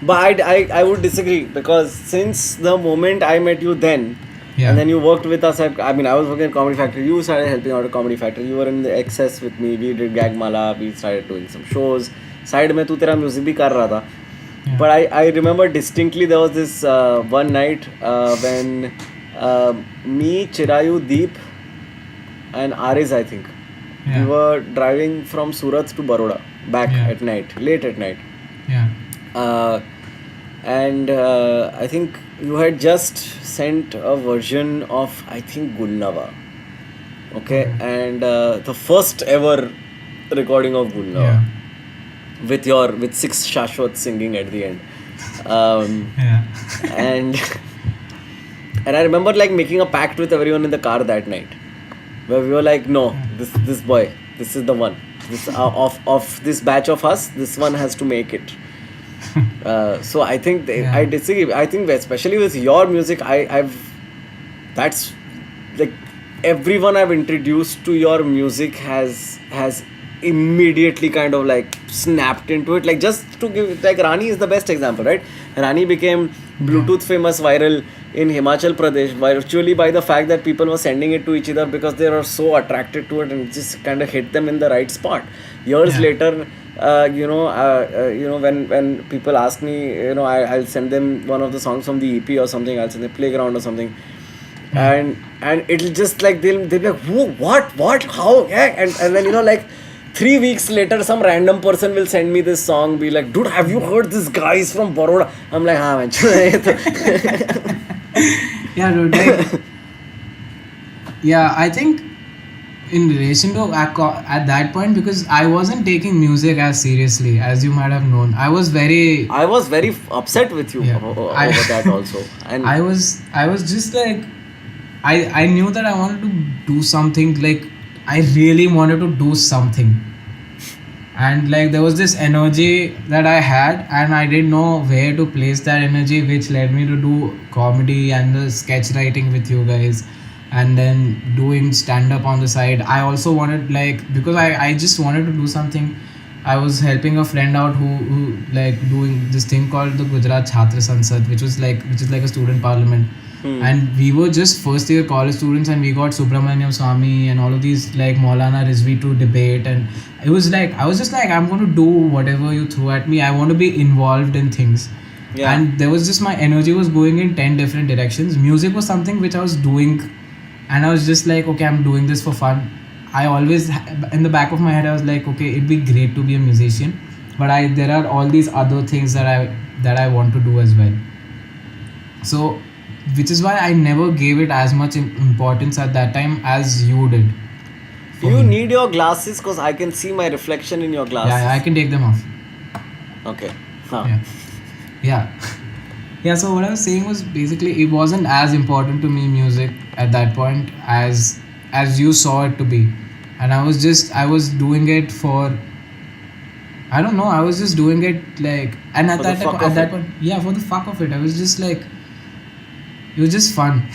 But I would disagree, because since the moment I met you then, and then you worked with us I was working at Comedy Factory, you started helping out at Comedy Factory, you were in the Excess with me, we did Gag Mala, we started doing some shows, side में तू तेरा music भी कर रहा था, Yeah. But I remember distinctly there was this one night when me, Chirayu, Deep, and Ariz, I think, we Yeah. were driving from Surat to Baroda back Yeah. at night, late at night. Yeah. And I think you had just sent a version of, I think, Gulnava. Okay, and the first ever recording of Gulnava Yeah. with 6 Shashwat singing at the end. Yeah. and and I remember like making a pact with everyone in the car that night, where we were like, no, this boy, this is the one. This of this batch of us, this one has to make it. So I think Yeah. I disagree. I think especially with your music, I've that's like everyone I've introduced to your music has immediately kind of like snapped into it. Like just to give, like Rani is the best example, right? Rani became Bluetooth famous viral in Himachal Pradesh virtually by the fact that people were sending it to each other because they were so attracted to it and it just kind of hit them in the right spot. Years Yeah. later, when people ask me, I'll send them one of the songs from the EP or something. I'll send them Playground or something, and it'll just like they'll be like, who, what, how, yeah, and then like 3 weeks later, some random person will send me this song, be like, dude, have you heard this guy is from Baroda? I'm like, हाँ man. Yeah, dude. Like, yeah, I think in relation to at that point, because I wasn't taking music as seriously as you might have known. I was very upset with you Yeah. over I- that also. And I was just like I knew that I wanted to do something, like I really wanted to do something. And like there was this energy that I had and I didn't know where to place that energy, which led me to do comedy and the sketch writing with you guys, and then doing stand up on the side. I also wanted, like, because I just wanted to do something. I was helping a friend out who like doing this thing called the Gujarat Chhatra Sansad, which is like a student parliament. And we were just first year college students, and we got Subramaniam Swami and all of these like Maulana Rizvi to debate. And it was like, I was just like, I'm going to do whatever you throw at me. I want to be involved in things. Yeah. And there was just, my energy was going in 10 different directions. Music was something which I was doing, and I was just like, okay, I'm doing this for fun. I always, in the back of my head, I was like, okay, it'd be great to be a musician, but there are all these other things that I want to do as well. So, which is why I never gave it as much importance at that time as you did. do you need your glasses? Because I can see my reflection in your glasses. Yeah, I can take them off. Okay. Huh. Yeah, so what I was saying was, basically it wasn't as important to me, music, at that point, as you saw it to be. And I was doing it for, I don't know, I was just doing it like, and at For the fuck of that it. point, yeah, for the fuck of it. I was just like, it was just fun.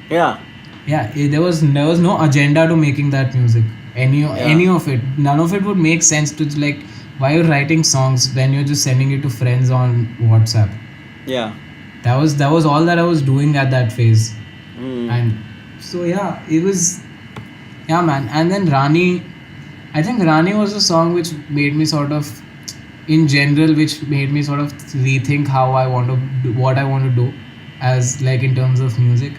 Yeah. Yeah, there was no agenda to making that music. Any of it, none of it would make sense to, like, why you're writing songs when you're just sending it to friends on WhatsApp. Yeah. That was all that I was doing at that phase. Mm. And so yeah, it was, yeah, man. And then Rani, I think Rani was a song which made me sort of, in general, which made me sort of rethink how I want to do, what I want to do, as like in terms of music.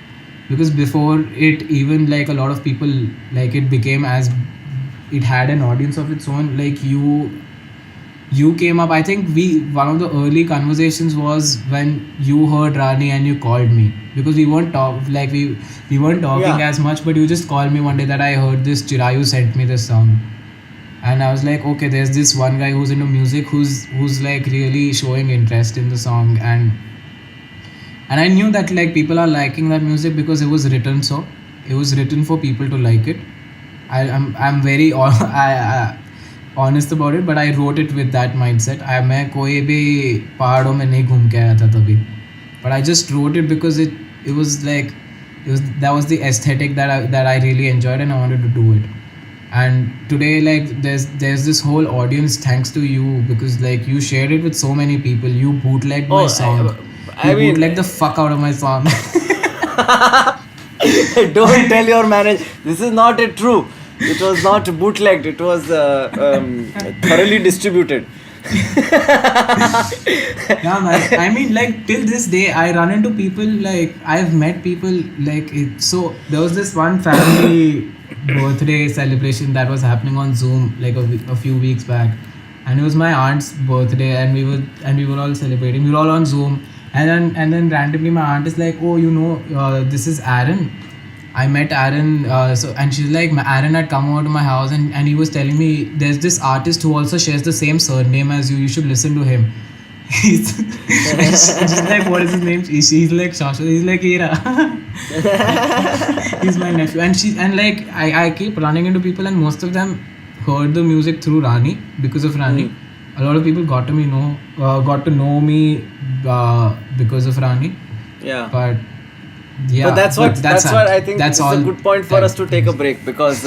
Because before it, even like a lot of people, like, it became as, it had an audience of its own. Like you came up, I think one of the early conversations was when you heard Rani and you called me, because we weren't talking Yeah. as much, but you just called me one day that I heard this, Chirayu sent me this song. And I was like, okay, there's this one guy who's into music, who's like really showing interest in the song. And I knew that like people are liking that music because it was written for people to like it. I'm very honest about it, but I wrote it with that mindset. मैं कोई भी पहाड़ों में नहीं घूम के आया था तभी, but I just wrote it because it was like, that was the aesthetic that I really enjoyed, and I wanted to do it. And today, like, there's this whole audience thanks to you, because like you shared it with so many people. You bootlegged my song. You bootlegged the fuck out of my song. Don't tell your manager. This is not true. It was not bootlegged. It was thoroughly distributed. Yeah, man. I mean, like till this day, I run into people. Like I've met people. Like it. So there was this one family birthday celebration that was happening on Zoom like a few weeks back, and it was my aunt's birthday, and we were all celebrating. We were all on Zoom, and then randomly my aunt is like, "Oh, this is Aaron." I met Aaron, and she's like, Aaron had come over to my house, and he was telling me there's this artist who also shares the same surname as you. You should listen to him. He's and she's like, what is his name? He's like Shashwat. He's like, Ira. He's my nephew, and like I keep running into people, and most of them heard the music through Rani because of Rani. A lot of people got to know me because of Rani. Yeah. But yeah, but that's what I think that's it's a good point for us to take a break, because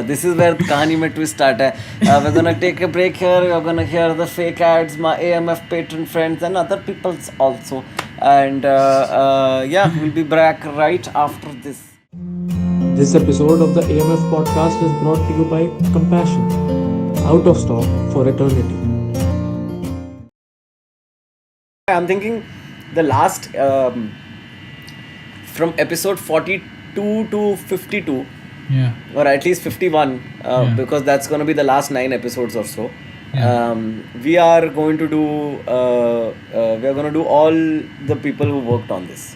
this is where the kahani mein twist start hai. We're gonna take a break here. We're gonna hear the fake ads, my AMF patron friends and other people's also, and we'll be back right after this. This episode of the AMF podcast is brought to you by Compassion, out of stock for eternity. I'm thinking the last from episode 42 to 52, or at least 51, because that's going to be the last 9 episodes or so. We are going to do all the people who worked on this.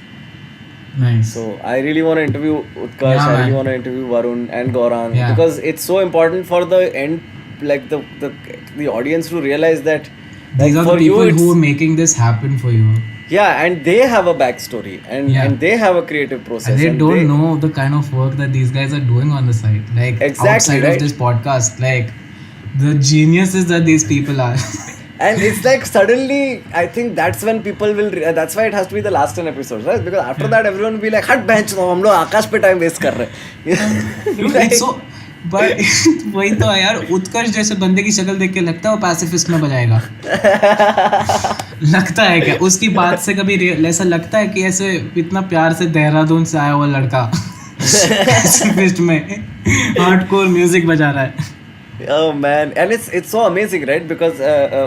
Nice. So I really want to interview Utkarsh. I really want to interview Varun and Gauran, because it's so important for the end, like the audience to realize that these are the people who are making this happen for you. Yeah, and they have a backstory, and they have a creative process. And they don't know the kind of work that these guys are doing on the side. Like outside of this podcast, like the geniuses that these people are. And it's like suddenly, I think that's when people will. That's why it has to be the last 10 episodes, right? Because after that, everyone will be like, "Hut bench, no, हम लोग आकाश पे time waste कर रहे." So, but वही तो है यार, उत्कर्ष जैसे बंदे की शक्ल देख के लगता है वो पैसिफिस्ट में बजाएगा. लगता है क्या? उसकी बात से कभी ऐसा लगता है कि ऐसे इतना प्यार से देहरादून से आया हुआ लड़का पैसिफिस्ट में हार्डकोर म्यूजिक बजा रहा है. Oh man, and it's so amazing, right? Because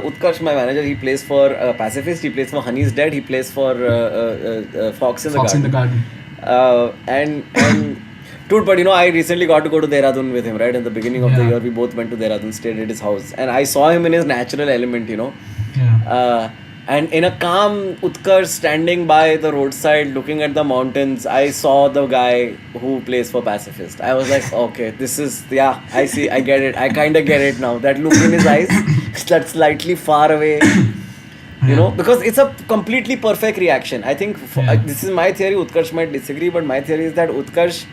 Utkarsh, my manager, he plays for Pacifist, he plays for Honey's Dead, he plays for Fox in the Garden. And dude, but I recently got to go to Dehradun with him, right? In the beginning of the year, we both went to Dehradun, stayed at his house, and I saw him in his natural element, and in a calm Utkarsh standing by the roadside looking at the mountains, I saw the guy who plays for Pacifist. I was like, okay, this is, I see, I get it, I kind of get it now. That look in his eyes, that slightly far away, because it's a completely perfect reaction. I think this is my theory. Utkarsh might disagree, but my theory is that Utkarsh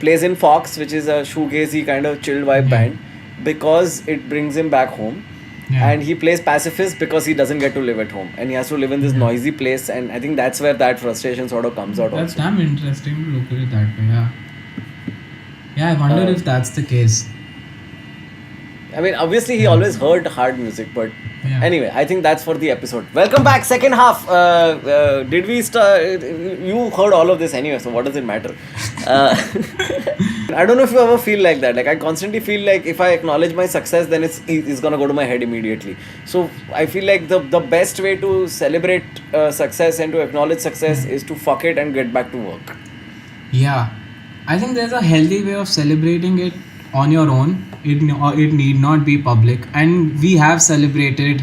plays in Fox, which is a shoegazy kind of chilled vibe band, because it brings him back home. And he plays Pacifist because he doesn't get to live at home, and he has to live in this noisy place, and I think that's where that frustration sort of comes out. That's damn interesting to look at it that way. Yeah, I wonder if that's the case. I mean, obviously he always heard hard music, but anyway, I think that's for the episode. Welcome back, second half. Did we start? You heard all of this anyway, so what does it matter? I don't know if you ever feel like that. Like I constantly feel like if I acknowledge my success, then it's gonna go to my head immediately. So I feel like the best way to celebrate success and to acknowledge success is to fuck it and get back to work. Yeah, I think there's a healthy way of celebrating it on your own. It need not be public, and we have celebrated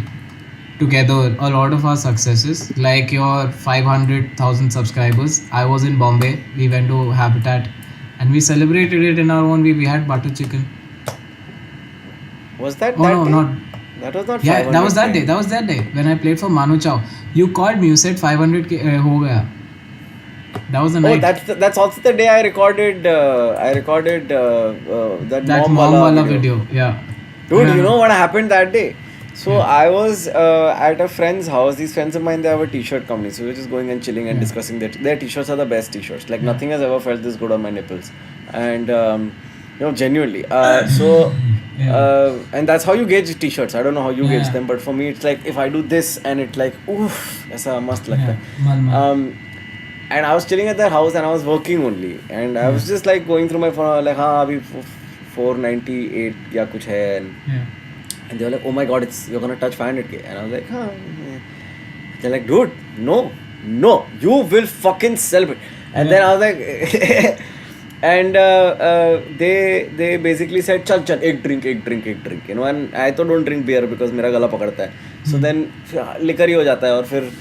together a lot of our successes, like your 500,000 subscribers. I was in Bombay, we went to Habitat and we celebrated it in our own way. We had butter chicken. Was that day? That was not 500. That was that day when I played for Manu Chao. You called me, you said 500k ho gaya. That was the night. That's also the day I recorded that mom wala video. Yeah. Dude, you know what happened that day? So I was at a friend's house. These friends of mine, they have a t-shirt company. So we were just going and chilling and discussing their t-shirts are the best t-shirts. Like nothing has ever felt this good on my nipples. And genuinely. And that's how you gauge t-shirts. I don't know how you gauge them, but for me it's like if I do this and it's like oof, aisa mast lagta hai. And I was chilling at their house and I was working only, and I was just like going through my phone like abhi 498 ya kuch hai, And they were like, oh my god, you're gonna touch 500K. And I was like, huh. They're like, dude, no, you will fucking celebrate. And then I was like, and they basically said, chal, ek drink, you know. And I thought don't drink beer because मेरा गला पकड़ता है. So then liquor ही हो जाता है और फिर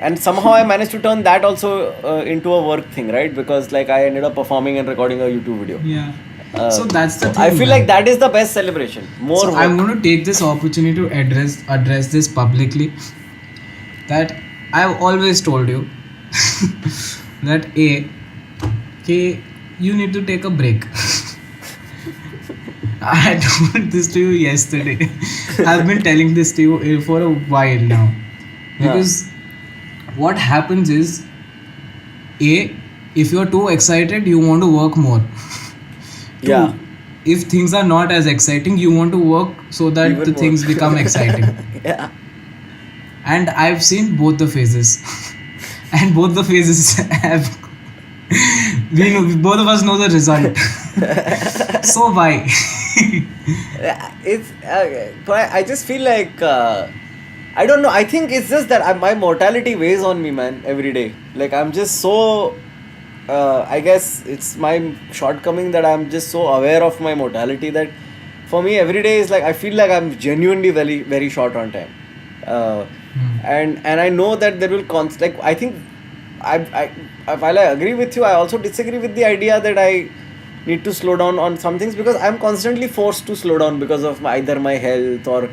and somehow I managed to turn that also into a work thing, right? Because like I ended up performing and recording a YouTube video. Yeah. So that's the thing. I feel like that is the best celebration. So I'm going to take this opportunity to address this publicly. That I've always told you that you need to take a break. I told this to you yesterday. I've been telling this to you for a while now. Because what happens is, if you're too excited, you want to work more. Yeah. If things are not as exciting, you want to work so that even the more things become exciting. Yeah. And I've seen both the phases. And both the phases have... both of us know the result. So why? It's I just feel like I don't know. I think it's just that my mortality weighs on me, man, every day. Like I'm just so I guess it's my shortcoming that I'm just so aware of my mortality that for me every day is like I feel like I'm genuinely very, very short on time. And I know that there will like I think while I agree with you, I also disagree with the idea that I need to slow down on some things because I'm constantly forced to slow down because of either my health or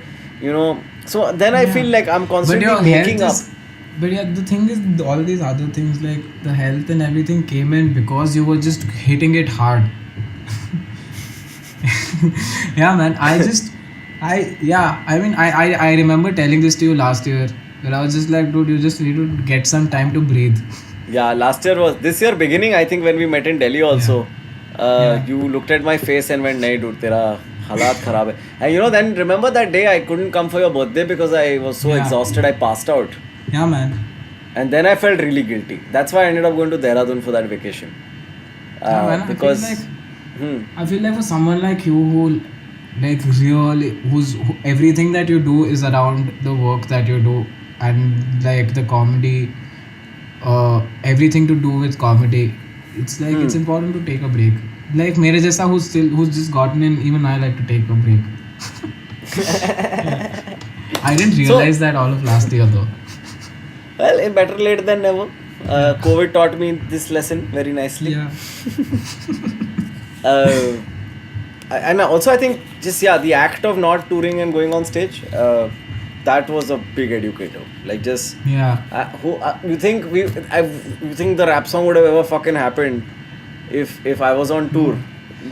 so then I feel like I'm constantly waking up. But yeah, the thing is, all these other things like the health and everything came in because you were just hitting it hard. Yeah, man. I remember telling this to you last year. But I was just like, dude, you just need to get some time to breathe. Yeah, this year beginning, I think when we met in Delhi also, you looked at my face and went, nahi dude, tera halat kharab hai. And then remember that day I couldn't come for your birthday because I was so exhausted, I passed out. Yeah, man. And then I felt really guilty. That's why I ended up going to Dehradun for that vacation. Man, because I feel like for someone like you who like really everything that you do is around the work that you do and like the comedy, everything to do with comedy, it's like it's important to take a break. Like mere jaisa who's just gotten in, even I like to take a break. I didn't realize that all of last year though. Well, better late than never. COVID taught me this lesson very nicely. Yeah. And also I think just the act of not touring and going on stage, that was a big educator. Like just you think the rap song would have ever fucking happened if I was on tour,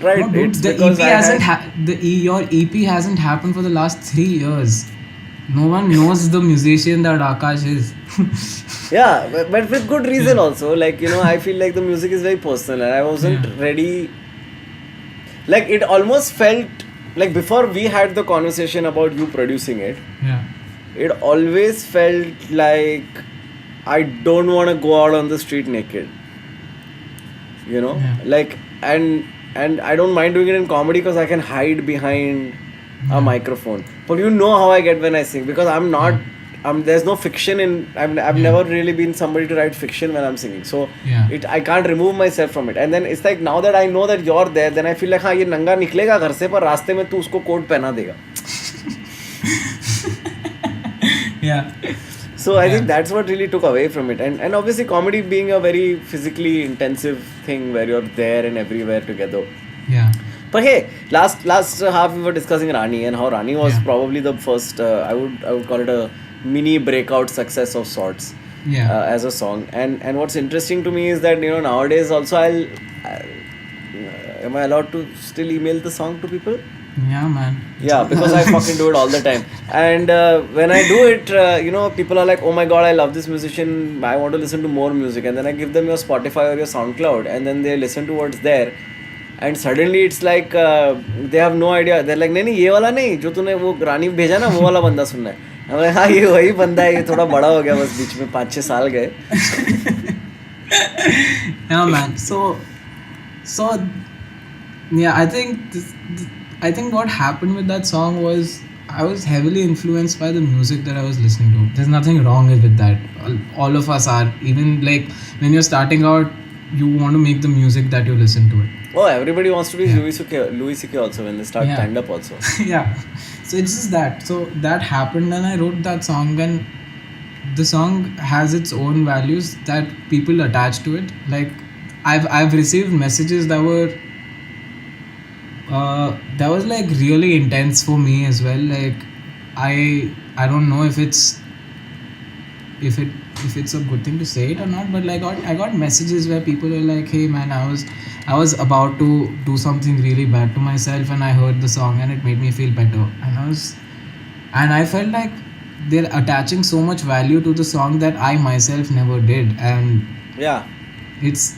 right? No, dude, it's the because EP your EP hasn't happened for the last 3 years. No one knows the musician that Aakash is. Yeah, but with good reason also. Like I feel like the music is very personal and I wasn't ready. Like it almost felt like before we had the conversation about you producing it. Yeah. It always felt like I don't want to go out on the street naked. Like and I don't mind doing it in comedy because I can hide behind a microphone. But how I get when I sing because I'm not. There's no fiction in. I've never really been somebody to write fiction when I'm singing. So I can't remove myself from it. And then it's like now that I know that you're there, then I feel like ये नंगा निकलेगा घर से पर रास्ते में तू उसको कोट पहना देगा. Yeah. So I think that's what really took away from it. And obviously comedy being a very physically intensive thing where you're there and everywhere together. Yeah. But hey, last half we were discussing Rani and how Rani was probably the first. I would call it a mini breakout success of sorts. As a song. And what's interesting to me is that nowadays also am I allowed to still email the song to people? Yeah, man. Yeah, because I fucking do it all the time. And when I do it, people are like, oh my god, I love this musician. I want to listen to more music. And then I give them your Spotify or your SoundCloud. And then they listen to what's there. And suddenly it's like they have no idea. They're like, नहीं ये वाला नहीं जो तूने वो रानी भेजा ना वो वाला बंदा सुनना है. I'm like, हाँ ये वही बंदा है ये थोड़ा बड़ा हो गया बस बीच में 5-6 साल गए. Yeah, man. So yeah, I think I think what happened with that song was I was heavily influenced by the music that I was listening to. There's nothing wrong with that. All of us are. Even like when you're starting out, you want to make the music that you listen to it. Oh, everybody wants to be Yeah. Louis C.K. also when they start Yeah. stand up also. Yeah. So it's just that. So that happened, and I wrote that song, and the song has its own values that people attach to it. Like I've received messages that were that was like really intense for me as well. Like I don't know if it's a good thing to say it or not, but like I got messages where people were like, hey man, I was about to do something really bad to myself, and I heard the song and it made me feel better, and I felt like they're attaching so much value to the song that I myself never did. And Yeah. it's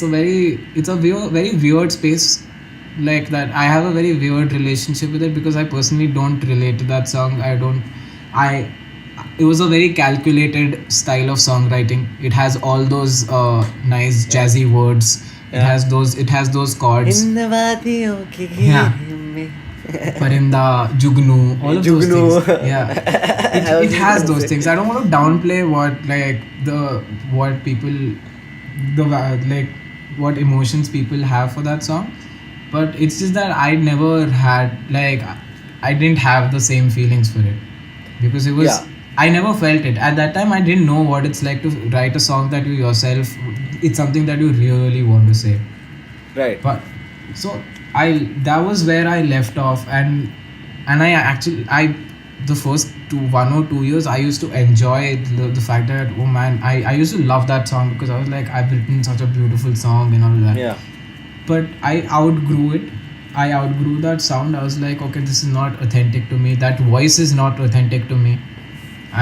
a very weird space like that. I have a very weird relationship with it because I personally don't relate to that song. It was a very calculated style of songwriting. It has all those nice jazzy words. Yeah. It has those chords. In वादियों की Yeah. घेर में. Parinda, Jugnu, all of Jugnu. those things. Yeah, I was it has gonna those say. things. I don't want to downplay what emotions people have for that song, but it's just that I never had I didn't have the same feelings for it because it was. Yeah. I never felt it at that time. I didn't know what it's like to write a song that you yourself. It's something that you really want to say. Right. But so that was where I left off, and the first 1 or 2 years I used to enjoy the fact that, oh man, I used to love that song because I was like, I've written such a beautiful song and all that. Yeah. But I outgrew it. I outgrew that sound. I was like, okay, this is not authentic to me. That voice is not authentic to me,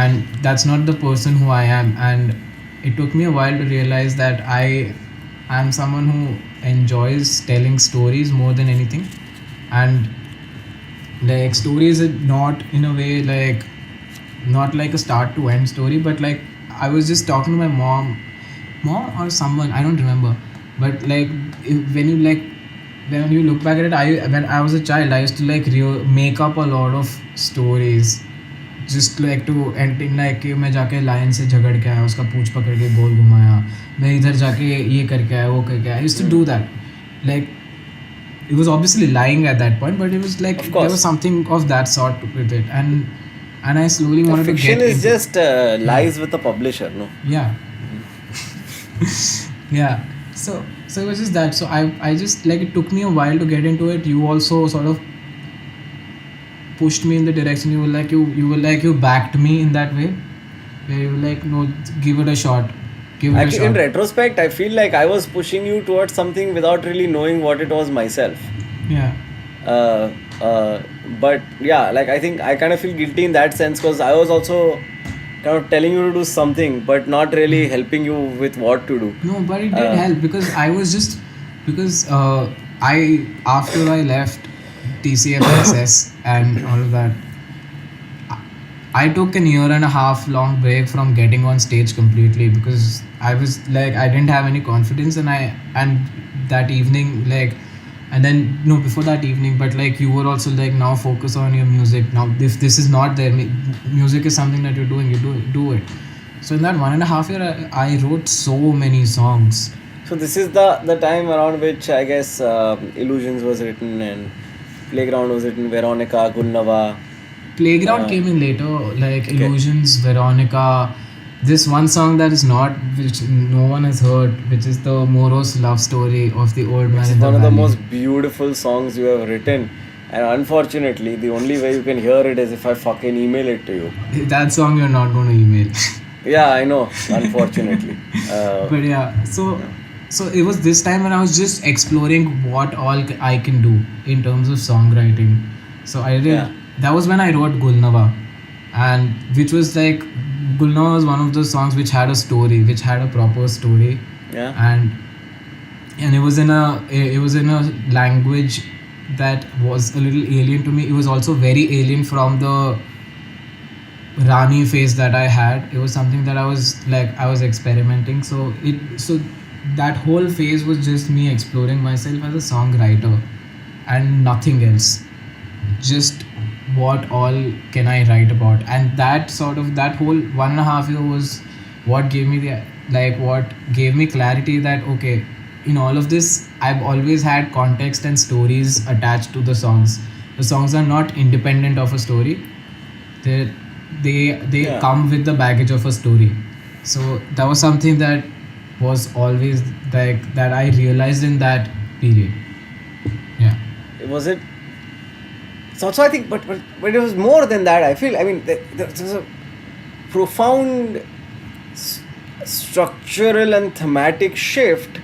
and that's not the person who I am. And it took me a while to realize that I am someone who enjoys telling stories more than anything, and like stories are not in a way not like a start to end story, but like I was just talking to my mom or someone, I don't remember, but like when you look back at it, when I was a child, I used to make up a lot of stories just like to ending like कि मैं जाके lion से झगड़ के आया, उसका पूंछ पकड़ के गोल घुमाया, मैं इधर जाके ये करके आया, वो करके आया. I used to do that. Like it was obviously lying at that point, but it was like there was something of that sort with it, and I slowly wanted to get Fiction is into just lies with the publisher, no? yeah. Yeah. So it was just that. So I just like it took me a while to get into it. You also sort of pushed me in the direction. You backed me in that way, where you were like, no, give it a shot. Actually, in retrospect, I feel like I was pushing you towards something without really knowing what it was myself. Yeah. But yeah, like I think I kind of feel guilty in that sense because I was also kind of telling you to do something, but not really helping you with what to do. No, but it did help because after I left TCFSS and all of that, I took an 1.5 year long break from getting on stage completely because I was like, I didn't have any confidence, and that evening, like, and then no, before that evening, but like you were also like, now focus on your music. Now if this is not there, music is something that you're doing, you do it. So in that 1.5 year, I wrote so many songs. So this is the time around which I guess Illusions was written and Playground was written, Veronica, Gulnava. Playground came in later, like Illusions, Veronica. This one song which no one has heard, which is the morose love story of the old man in the One valley. of the most beautiful songs you have written, and unfortunately, the only way you can hear it is if I fucking email it to you. That song you're not going to email. Yeah, I know. Unfortunately, But yeah, so it was this time when I was just exploring what all I can do in terms of songwriting. So I did. Yeah. That was when I wrote Gulnava, and which was like Gulnava was one of those songs which had a story, which had a proper story. yeah. And it was in a language that was a little alien to me. It was also very alien from the Rani phase that I had. It was something that I was experimenting. So that whole phase was just me exploring myself as a songwriter. and nothing else. Just what all can I write about? And that whole 1.5 year was what gave me clarity that okay, in all of this I've always had context and stories attached to the songs. The songs are not independent of a story. They Yeah. come with the baggage of a story. So that was something that was always like that I realized in that period. Yeah. Was it? So I think, but it was more than that. I feel. I mean, there's a profound structural and thematic shift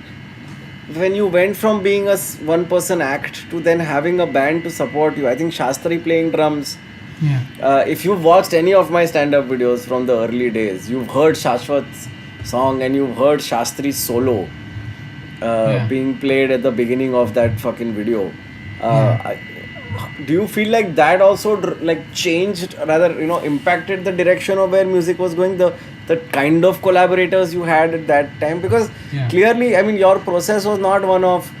when you went from being a one person act to then having a band to support you. I think Shastri playing drums. Yeah. If you've watched any of my stand-up videos from the early days, you've heard Shashwat's song and you've heard Shastri's solo Yeah. being played at the beginning of that fucking video. Yeah. Do you feel like that also changed, rather impacted the direction of where music was going? The kind of collaborators you had at that time, because Yeah. clearly, I mean, your process was not one of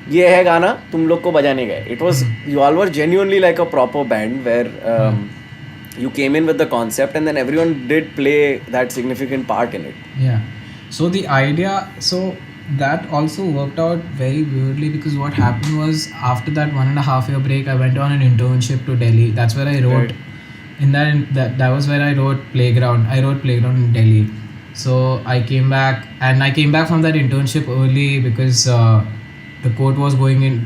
ये है गाना तुम लोग को बजाने गए. It was you all were genuinely like a proper band where you came in with the concept and then everyone did play that significant part in it. Yeah. So the idea, so that also worked out very weirdly because what happened was after that 1.5 year break, I went on an internship to Delhi. That's where I wrote. Right. That was where I wrote Playground. I wrote Playground in Delhi. So I came back from that internship early because the court was going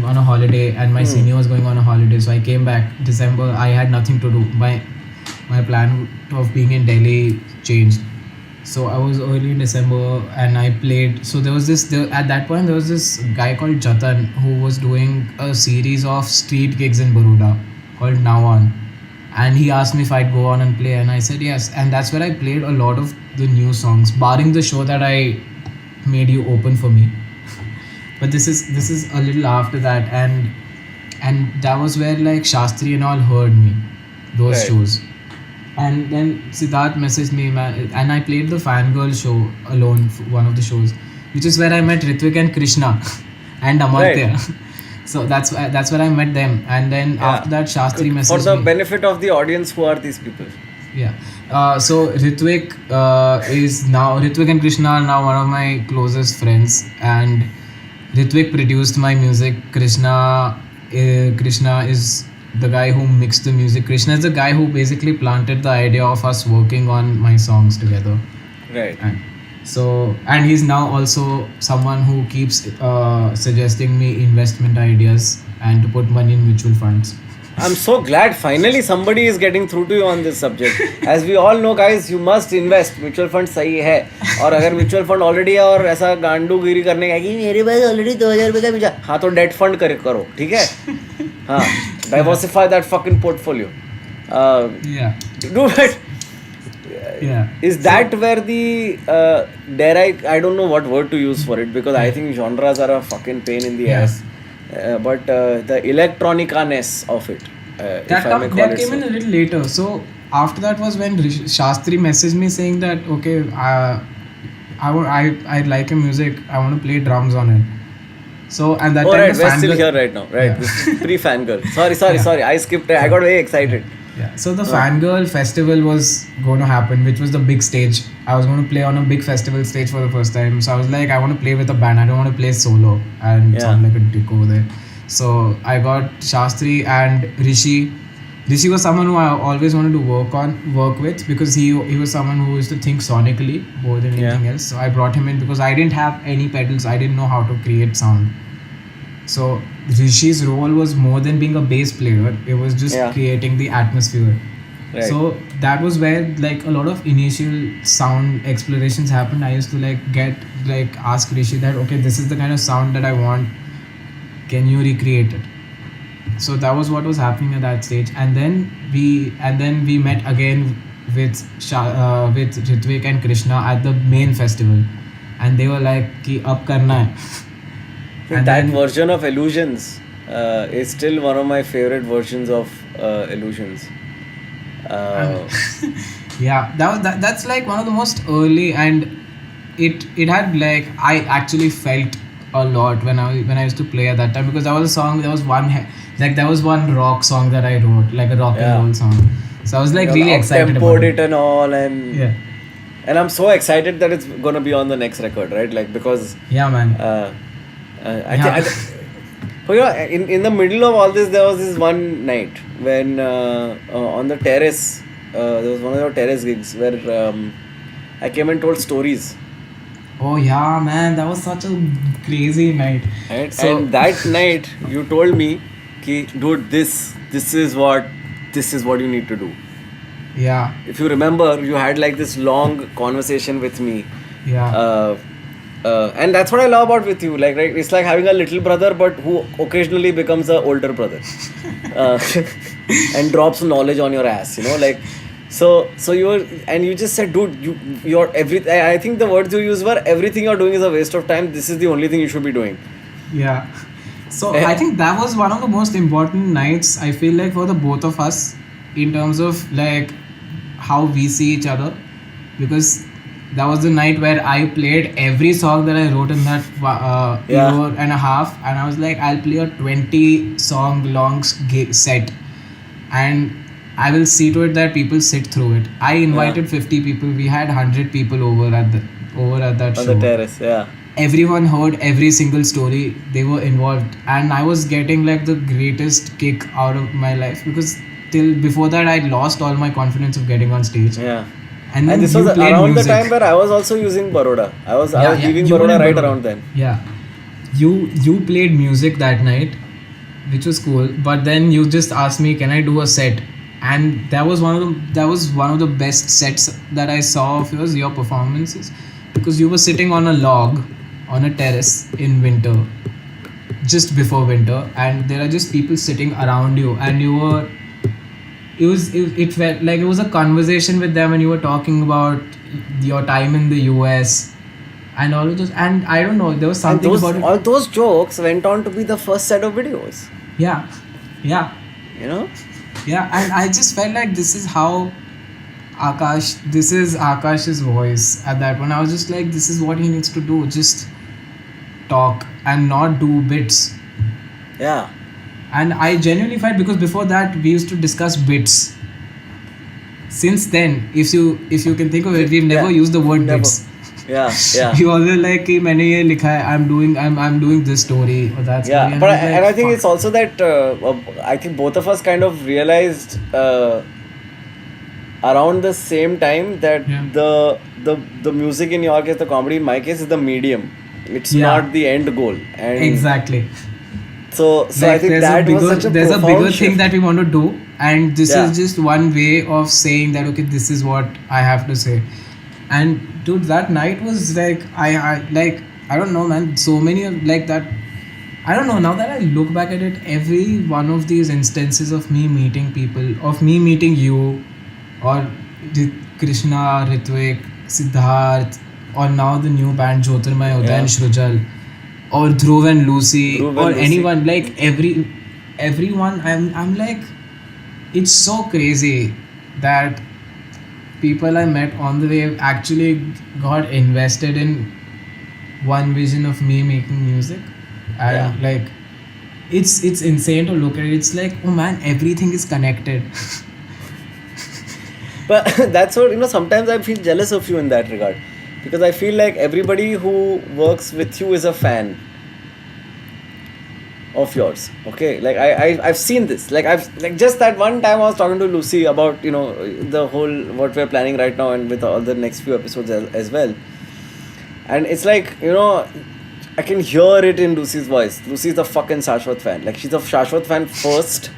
on a holiday and my senior was going on a holiday. So I came back December. I had nothing to do. My plan of being in Delhi changed. So I was early in December and I played. So at that point there was this guy called Jatan who was doing a series of street gigs in Baroda called Now On. And he asked me if I'd go on and play, and I said yes. And that's where I played a lot of the new songs, barring the show that I made you open for me. But this is a little after that, and that was where like Shastri and all heard me, those Right. shows. And then Siddharth messaged me, and I played the Fangirl show alone, one of the shows, which is where I met Ritwik and Krishna and Amartya. Right. So that's where I met them. And then Yeah. after that, Shastri messaged For the me. benefit of the audience, who are these people? Yeah. So Ritwik and Krishna are now one of my closest friends, and Ritwik produced my music. Krishna is the guy who mixed the music. Krishna is the guy who basically planted the idea of us working on my songs together. Right. And he's now also someone who keeps suggesting me investment ideas and to put money in mutual funds. I'm so glad finally somebody is getting through to you on this subject. As we all know, guys, you must invest. Mutual fund सही है. और अगर mutual fund already है और ऐसा गांडूगिरी करने का कि मेरे पास already 2,000 रुपए का बीजा, हाँ तो debt fund करो, ठीक है? हाँ, diversify that fucking portfolio. Yeah. Do it. Yeah. Is that where the I don't know what word to use for it, because I think genres are a fucking pain in the Yeah. ass. But the electronica-ness of it, if I may call That it came so. in a little later. So after that was when Shastri messaged me saying that okay, I like your music. I want to play drums on it. So and that Oh time right, the we're still Fangirl- here right now. Right, Yeah. this is pre-fangirl. Sorry. I skipped it. I got very excited. Yeah. So the Fangirl festival was going to happen, which was the big stage. I was going to play on a big festival stage for the first time. So I was like, I want to play with a band. I don't want to play solo and sound like a dick over there. So I got Shastri and Rishi. Rishi was someone who I always wanted to work with because he was someone who used to think sonically more than anything else. So I brought him in because I didn't have any pedals. I didn't know how to create sound. So Rishi's role was more than being a bass player. It was just creating the atmosphere. Right. So that was where like a lot of initial sound explorations happened. I used to ask Rishi that okay, this is the kind of sound that I want. Can you recreate it? So that was what was happening at that stage. And then we met again with Ritwik and Krishna at the main festival, and they were like, "Ki ab karna hai." And that then- version of Illusions is still one of my favorite versions of Illusions. Yeah, that's like one of the most early, and it had like I actually felt a lot when I used to play at that time, because there was one rock song that I wrote, like a rock and roll song. So I was like really excited about it and all, and Yeah. and I'm so excited that it's gonna be on the next record, right? Like, because Yeah, man. in the middle of all this, there was this one night when on the terrace, there was one of your terrace gigs where I came and told stories. Oh yeah, man, that was such a crazy night. Right? So- And that night you told me, "Ki, dude, this is what you need to do." Yeah, If you remember, you had like this long conversation with me. yeah. And that's what I love about with you. Like, right, it's like having a little brother, but who occasionally becomes an older brother, and drops knowledge on your ass. Like, so you just said, dude, you're everything. I think the words you used were, everything you're doing is a waste of time. This is the only thing you should be doing. Yeah. So I think that was one of the most important nights, I feel like, for the both of us, in terms of like how we see each other, because that was the night where I played every song that I wrote in that year and a half, and I was like, I'll play a 20 song long set, and I will see to it that people sit through it. I invited 50 people. We had 100 people over at that show. On the terrace, yeah. Everyone heard every single story. They were involved, and I was getting like the greatest kick out of my life, because till before that I lost all my confidence of getting on stage. Yeah. And then this you was played around music. the time where I was also using Baroda. I was leaving you were Baroda in right Baroda. around then. Yeah, you played music that night, which was cool. But then you just asked me, can I do a set? And that was one of the best sets that I saw of yours, your performances, because you were sitting on a log on a terrace in winter, just before winter, and there are just people sitting around you, and you were. It felt like it was a conversation with them, and you were talking about your time in the US and all of those. And I don't know, there was something about it. All those jokes went on to be the first set of videos. Yeah. Yeah, And I just felt like this is Akash's voice at that point. I was just like, this is what he needs to do, just talk and not do bits. Yeah. And I genuinely felt, because before that we used to discuss bits. Since then, if you can think of it, we've never used the word bits. Yeah. You always like कि मैंने ये लिखा है, I'm doing this story or that story. Yeah, but I think it's also that I think both of us kind of realized around the same time that the music in your case, the comedy in my case, is the medium. It's not the end goal. And exactly. So Like, I think there's a bigger shift. thing that we want to do, and this is just one way of saying that, okay, this is what I have to say. And dude, that night was like, I don't know, man, so many of like that. I don't know, now that I look back at it, every one of these instances of me meeting people, of me meeting you, or Krishna, Ritvik, Siddharth, or now the new band Jyotirmay, Uday and Shrujal, or Dhruv and Lucy, anyone, like everyone, I'm like, it's so crazy that people I met on the way actually got invested in one vision of me making music. And like, it's insane to look at it. It's like, oh man, everything is connected. But that's what, sometimes I feel jealous of you in that regard, because I feel like everybody who works with you is a fan of yours. Okay, like I've seen this. Like just that one time I was talking to Lucy about the whole what we're planning right now, and with all the next few episodes as well. And it's like, I can hear it in Lucy's voice. Lucy's a fucking Shashwat fan. Like, she's a Shashwat fan first,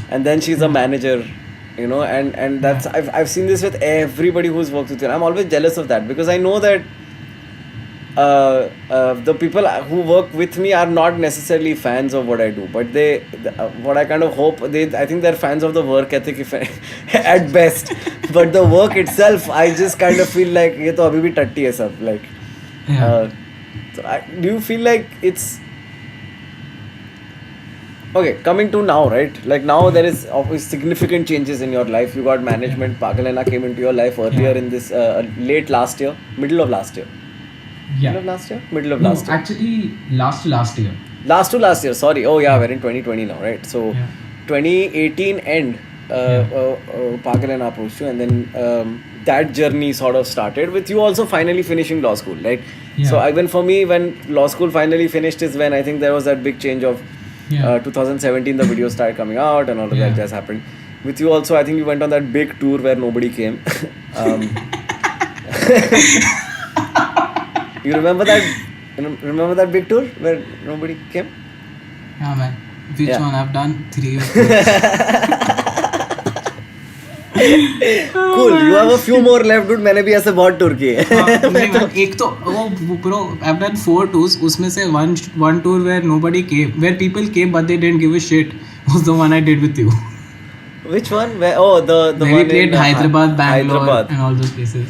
and then she's a manager. And that's I've seen this with everybody who's worked with you. I'm always jealous of that, because I know that the people who work with me are not necessarily fans of what I do, but what I kind of hope, I think they're fans of the work ethic, if at best. But the work itself, I just kind of feel like ये तो अभी भी टट्टी है सब, like. So do you feel like it's okay, coming to now, right? Like, now there is obviously significant changes in your life. You got management. Pagalena came into your life earlier in this middle of last year. Yeah. Middle of last year? Middle of No, last year. actually, last year. Last to last year, sorry. Oh yeah, we're in 2020 now, right? So Yeah. 2018 end, Pagal and I approached you, and then that journey sort of started with you also finally finishing law school, right? Yeah. So even for me, when law school finally finished is when I think there was that big change of Yeah. 2017, the videos started coming out and all of Yeah. that just happened. With you also, I think you went on that big tour where nobody came. You remember that? Remember that big tour where nobody came? Yeah, man. Which Yeah. one? I've done 3 or 4. Cool. You have a few more left, dude. मैंने भी ऐसे बहुत tour किए. नहीं man, एक तो वो bro, I've done 4 tours. उसमें से one tour where nobody came, where people came but they didn't give a shit, was the one I did with you. Which one? Where? Oh, the Where one we played in Hyderabad, Bangalore, Hyderabad. and all those places.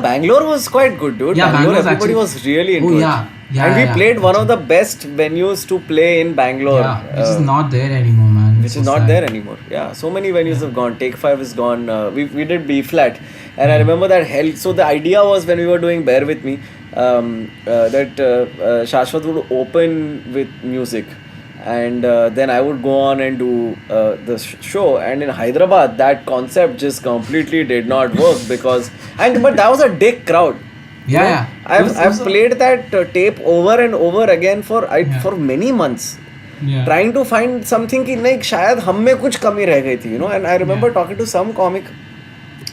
Bangalore was quite good, dude. Yeah, Bangalore, Bangalore's everybody actually- was really into Oh, it. yeah. Yeah, and we yeah, played one of the best venues to play in Bangalore. Yeah, which is not there anymore, man. Which So is not sad. there anymore. Yeah, so many venues have gone. Take 5 is gone. We did B flat, and I remember that hell. So the idea was when we were doing Bear With Me, that Shashwat would open with music, and then I would go on and do the show. And in Hyderabad, that concept just completely did not work but that was a dick crowd. Yeah, You know, yeah. I've played that tape over and over again for many months. Yeah. Trying to find something कि नहीं शायद हम में कुछ कमी रह गई थी, you know. And I remember talking to some comic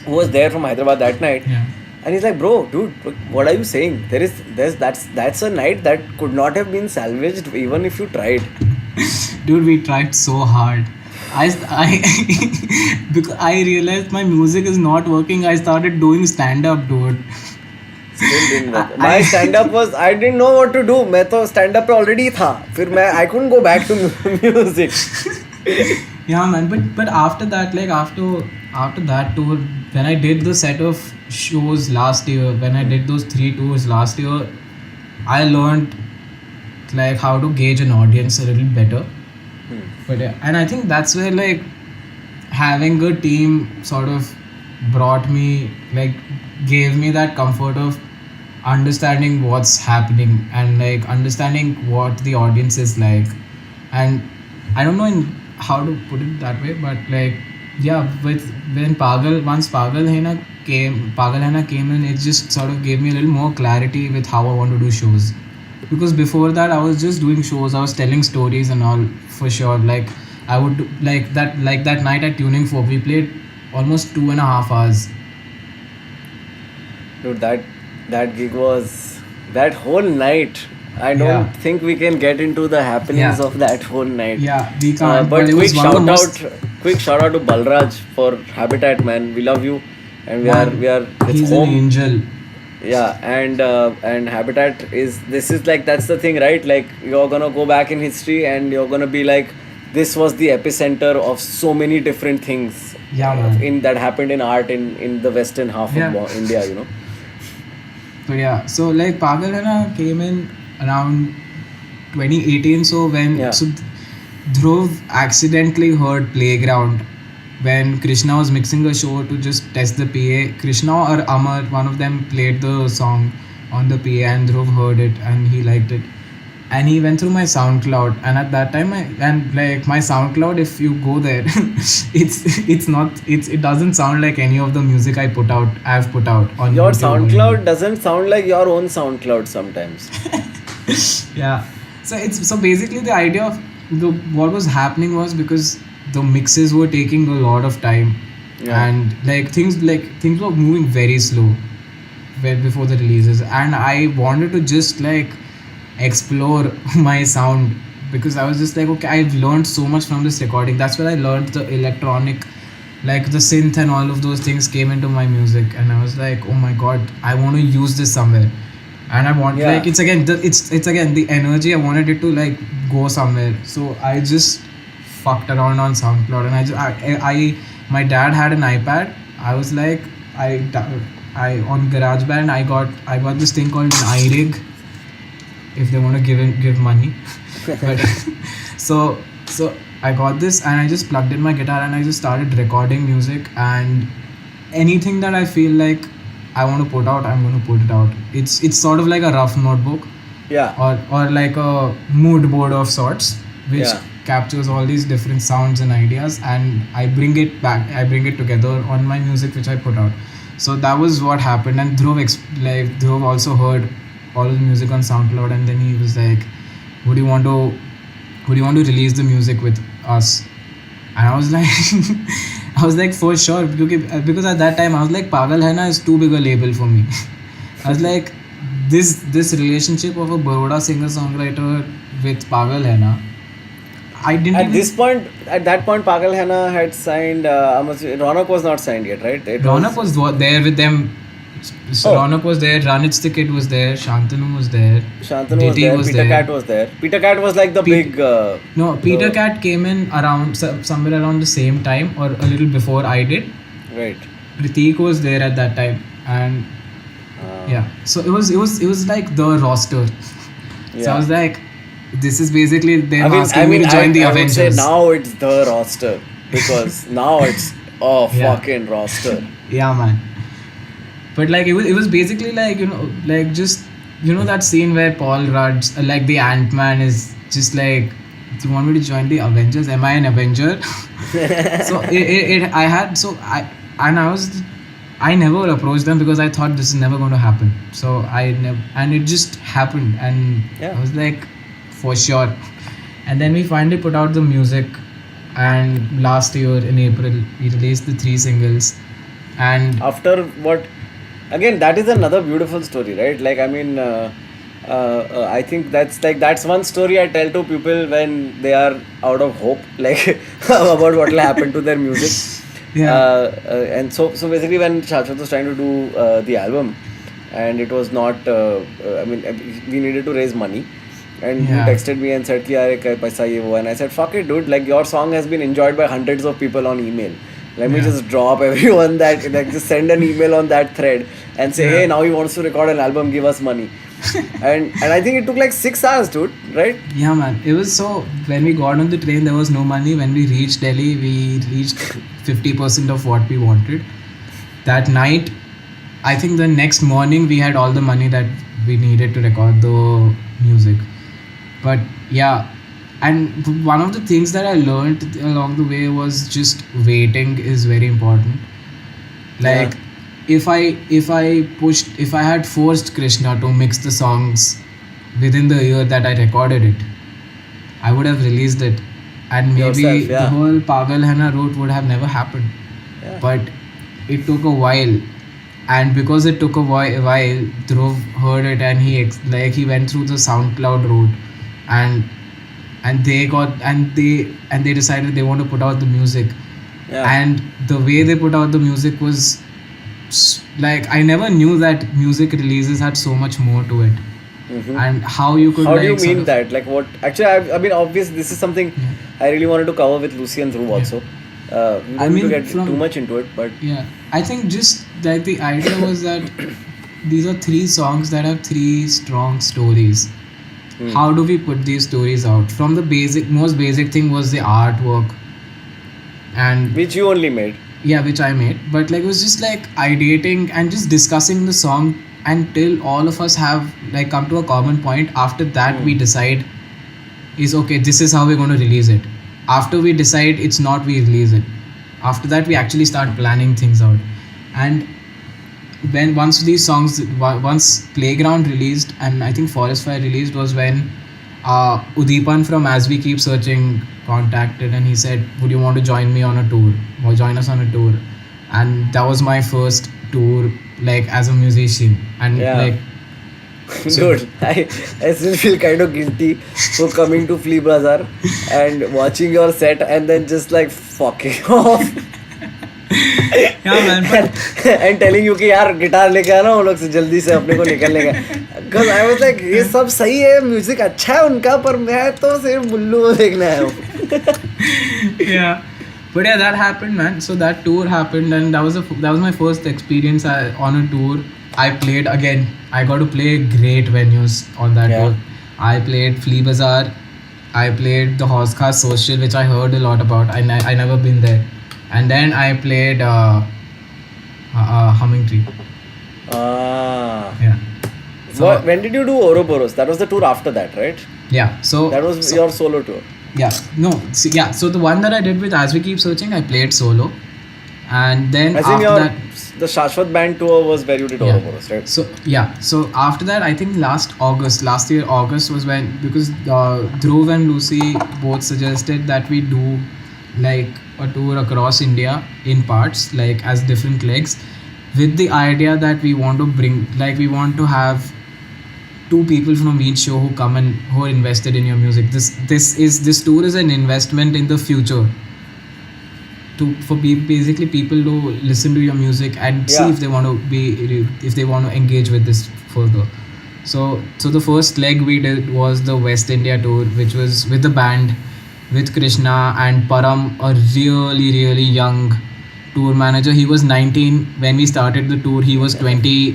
who was there from Hyderabad that night, Yeah. and he's like, bro, dude, what are you saying? That's a night that could not have been salvaged even if you tried. Dude, we tried so hard. Because I realized my music is not working. I started doing stand-up, dude. Still didn't work. My stand-up was, I didn't know what to do. मैं तो stand-up पे already था. फिर मैं I couldn't go back to music. Yeah, man. But after that, like after that tour, when I did the set of shows last year, when I did those 3 tours last year, I learned like how to gauge an audience a little better. But and I think that's where like having a team sort of brought me, like gave me that comfort of understanding what's happening and like understanding what the audience is like. And I don't know how to put it that way, but like yeah, when once Pagal Mehta came in, it just sort of gave me a little more clarity with how I want to do shows. Because before that I was just doing shows, I was telling stories and all, for sure. Like I would do, like that night at Tuning Fork, we played almost 2.5 hours. Dude, that gig was, that whole night, I don't Yeah. think we can get into the happenings Yeah. of that whole night. Yeah, we can't. But it was quick one of shout the most- out to Balraj for Habitat, man. We love you, and we are it's He's home. an angel. Yeah, and Habitat is, this is like, that's the thing, right? Like you're gonna go back in history and you're gonna be like, this was the epicenter of so many different things. Yeah, man. That happened in art in the western half Yeah. of India, you know. But yeah, so like Pagal Mehta came in around 2018. So when Yeah. so Dhruv accidentally heard Playground when Krishna was mixing a show to just test the PA. Krishna or Amar, one of them played the song on the PA, and Dhruv heard it and he liked it. And he went through my SoundCloud, and at that time my SoundCloud, if you go there, it doesn't sound like any of the music I've put out on Your YouTube. SoundCloud doesn't sound like your own SoundCloud sometimes. Yeah, so basically the idea of what was happening was because the mixes were taking a lot of time. Yeah. And things were moving very slow before the releases, and I wanted to just like explore my sound, because I was just like, okay, I've learned so much from this recording. That's where I learned the electronic, like the synth and all of those things came into my music, and I was like, oh my god, I want to use this somewhere. And I want like it's again the energy, I wanted it to like go somewhere. So I just fucked around on SoundCloud, and my dad had an iPad. I was like, I on GarageBand I got this thing called an iRig, if they want to give money. But so I got this, and I just plugged in my guitar and I just started recording music, and anything that I feel like I want to put out, I'm going to put it out. It's sort of like a rough notebook, Yeah. or like a mood board of sorts, which Yeah. captures all these different sounds and ideas, and I bring it together on my music which I put out. So that was what happened. And Dhruv also heard all of the music on SoundCloud, and then he was like, would you want to release the music with us? And I was like I was like, for sure, because at that time I was like, Pagal Hai Na is too big a label for me. I was like, this relationship of a Baroda singer-songwriter with Pagal Hai Na, I didn't At that point, Pagal Hai Na had signed. Ronak was not signed yet, right? Ronak was there with them. So Ronak was there, Ranich the Kid was there, Shantanu was there, Shantanu was Didi there, was Peter there. Cat was there. Peter Cat was like the big. No, Peter Cat came in around somewhere around the same time or a little before I did. Right. Prateek was there at that time, and yeah, so it was like the roster. So Yeah. I was like, this is basically them asking me to join the I would say Avengers. now it's the roster because now it's Yeah. fucking roster. Yeah, man. But like it was basically like, like just that scene where Paul Rudd's like the Ant-Man is just like, do you want me to join the Avengers? Am I an Avenger? So I never approached them because I thought this is never going to happen. So and it just happened, and Yeah. I was like, for sure. And then we finally put out the music, and last year in April we released the 3 singles. And After what? Again, that is another beautiful story, right? Like, I mean, I think that's one story I tell to people when they are out of hope, like about what will happen to their music. Yeah. And so basically, when Shashwat was trying to do the album, and it was not, we needed to raise money. And you Yeah. texted me and said, "Ki yaar, kya paisa ye wo?" And I said, "Fuck it, dude. Like, your song has been enjoyed by hundreds of people on email. Let me Yeah. just drop everyone that, like, just send an email on that thread and say, Yeah. hey, now he wants to record an album, give us money." and I think it took like 6 hours, dude, right? Yeah, man. It was so. When we got on the train, there was no money. When we reached Delhi, we reached 50% of what we wanted. That night, I think the next morning, we had all the money that we needed to record the music. But yeah, and one of the things that I learned along the way was just waiting is very important. Like, if I had forced Krishna to mix the songs within the year that I recorded it, I would have released it, and maybe Yourself, yeah. the whole Pagal Hai Na route would have never happened. Yeah. But it took a while, and because it took a while, Dhruv heard it, and he went through the SoundCloud route, and they decided they want to put out the music. Yeah. And the way they put out the music was like, I never knew that music releases had so much more to it. Mhm. And how you could How do you like, sort mean of- that? Like, what? Actually, I mean, obviously, this is something I really wanted to cover with Lucy and Dhruv also. We don't I need mean, to get from- too much into it, but Yeah, I think just like the idea was that these are 3 songs that have 3 strong stories. How do we put these stories out? From the most basic thing was the artwork, and which you only made. yeah, which I made. But like, it was just like ideating and just discussing the song until all of us have like come to a common point. After that, we decide is okay, this is how we're going to release it. After we decide it's not, we release it. After that, we actually start planning things out. And when once Playground released, and I think Forest Fire released, was when Udipan from As We Keep Searching contacted, and he said, would you want to join me on a tour or join us on a tour? And that was my first tour, like, as a musician. And Yeah. like, Dude, I still feel kind of guilty for coming to Flea Bazaar and watching your set and then just like fucking off. yeah, man, but and telling you कि यार guitar लेके आना वो लोग से जल्दी से अपने को निकलने का. Because I was like, ये सब सही है, म्यूजिक अच्छा है उनका, पर मैं तो सिर्फ बुल्लू को देखना है. yeah, but yeah, that happened, man. So that tour happened, and that was my first experience on a tour. I played again. I got to play great venues on that Yeah. tour. I played Flea Bazaar. I played the Horsecast Social, which I heard a lot about. I never been there. And then I played Humming Tree. Ah. Yeah. So, When did you do Ouroboros? That was the tour after that, right? yeah. So That was your solo tour. yeah. No. Yeah. So the one that I did with As We Keep Searching, I played solo, and then As in after that. the Shashwat band tour was where you did Ouroboros, right? So yeah, so after that, I think last year August was when, because Dhruv and Lucy both suggested that we do like a tour across India in parts, like as different legs, with the idea that we want to have two people from each show who come and who are invested in your music. This tour is an investment in the future. Basically people to listen to your music and see if they want to engage with this further. So the first leg we did was the West India tour, which was with the band, with Krishna and Param, a really young tour manager. He was 19 when we started the tour. He was 20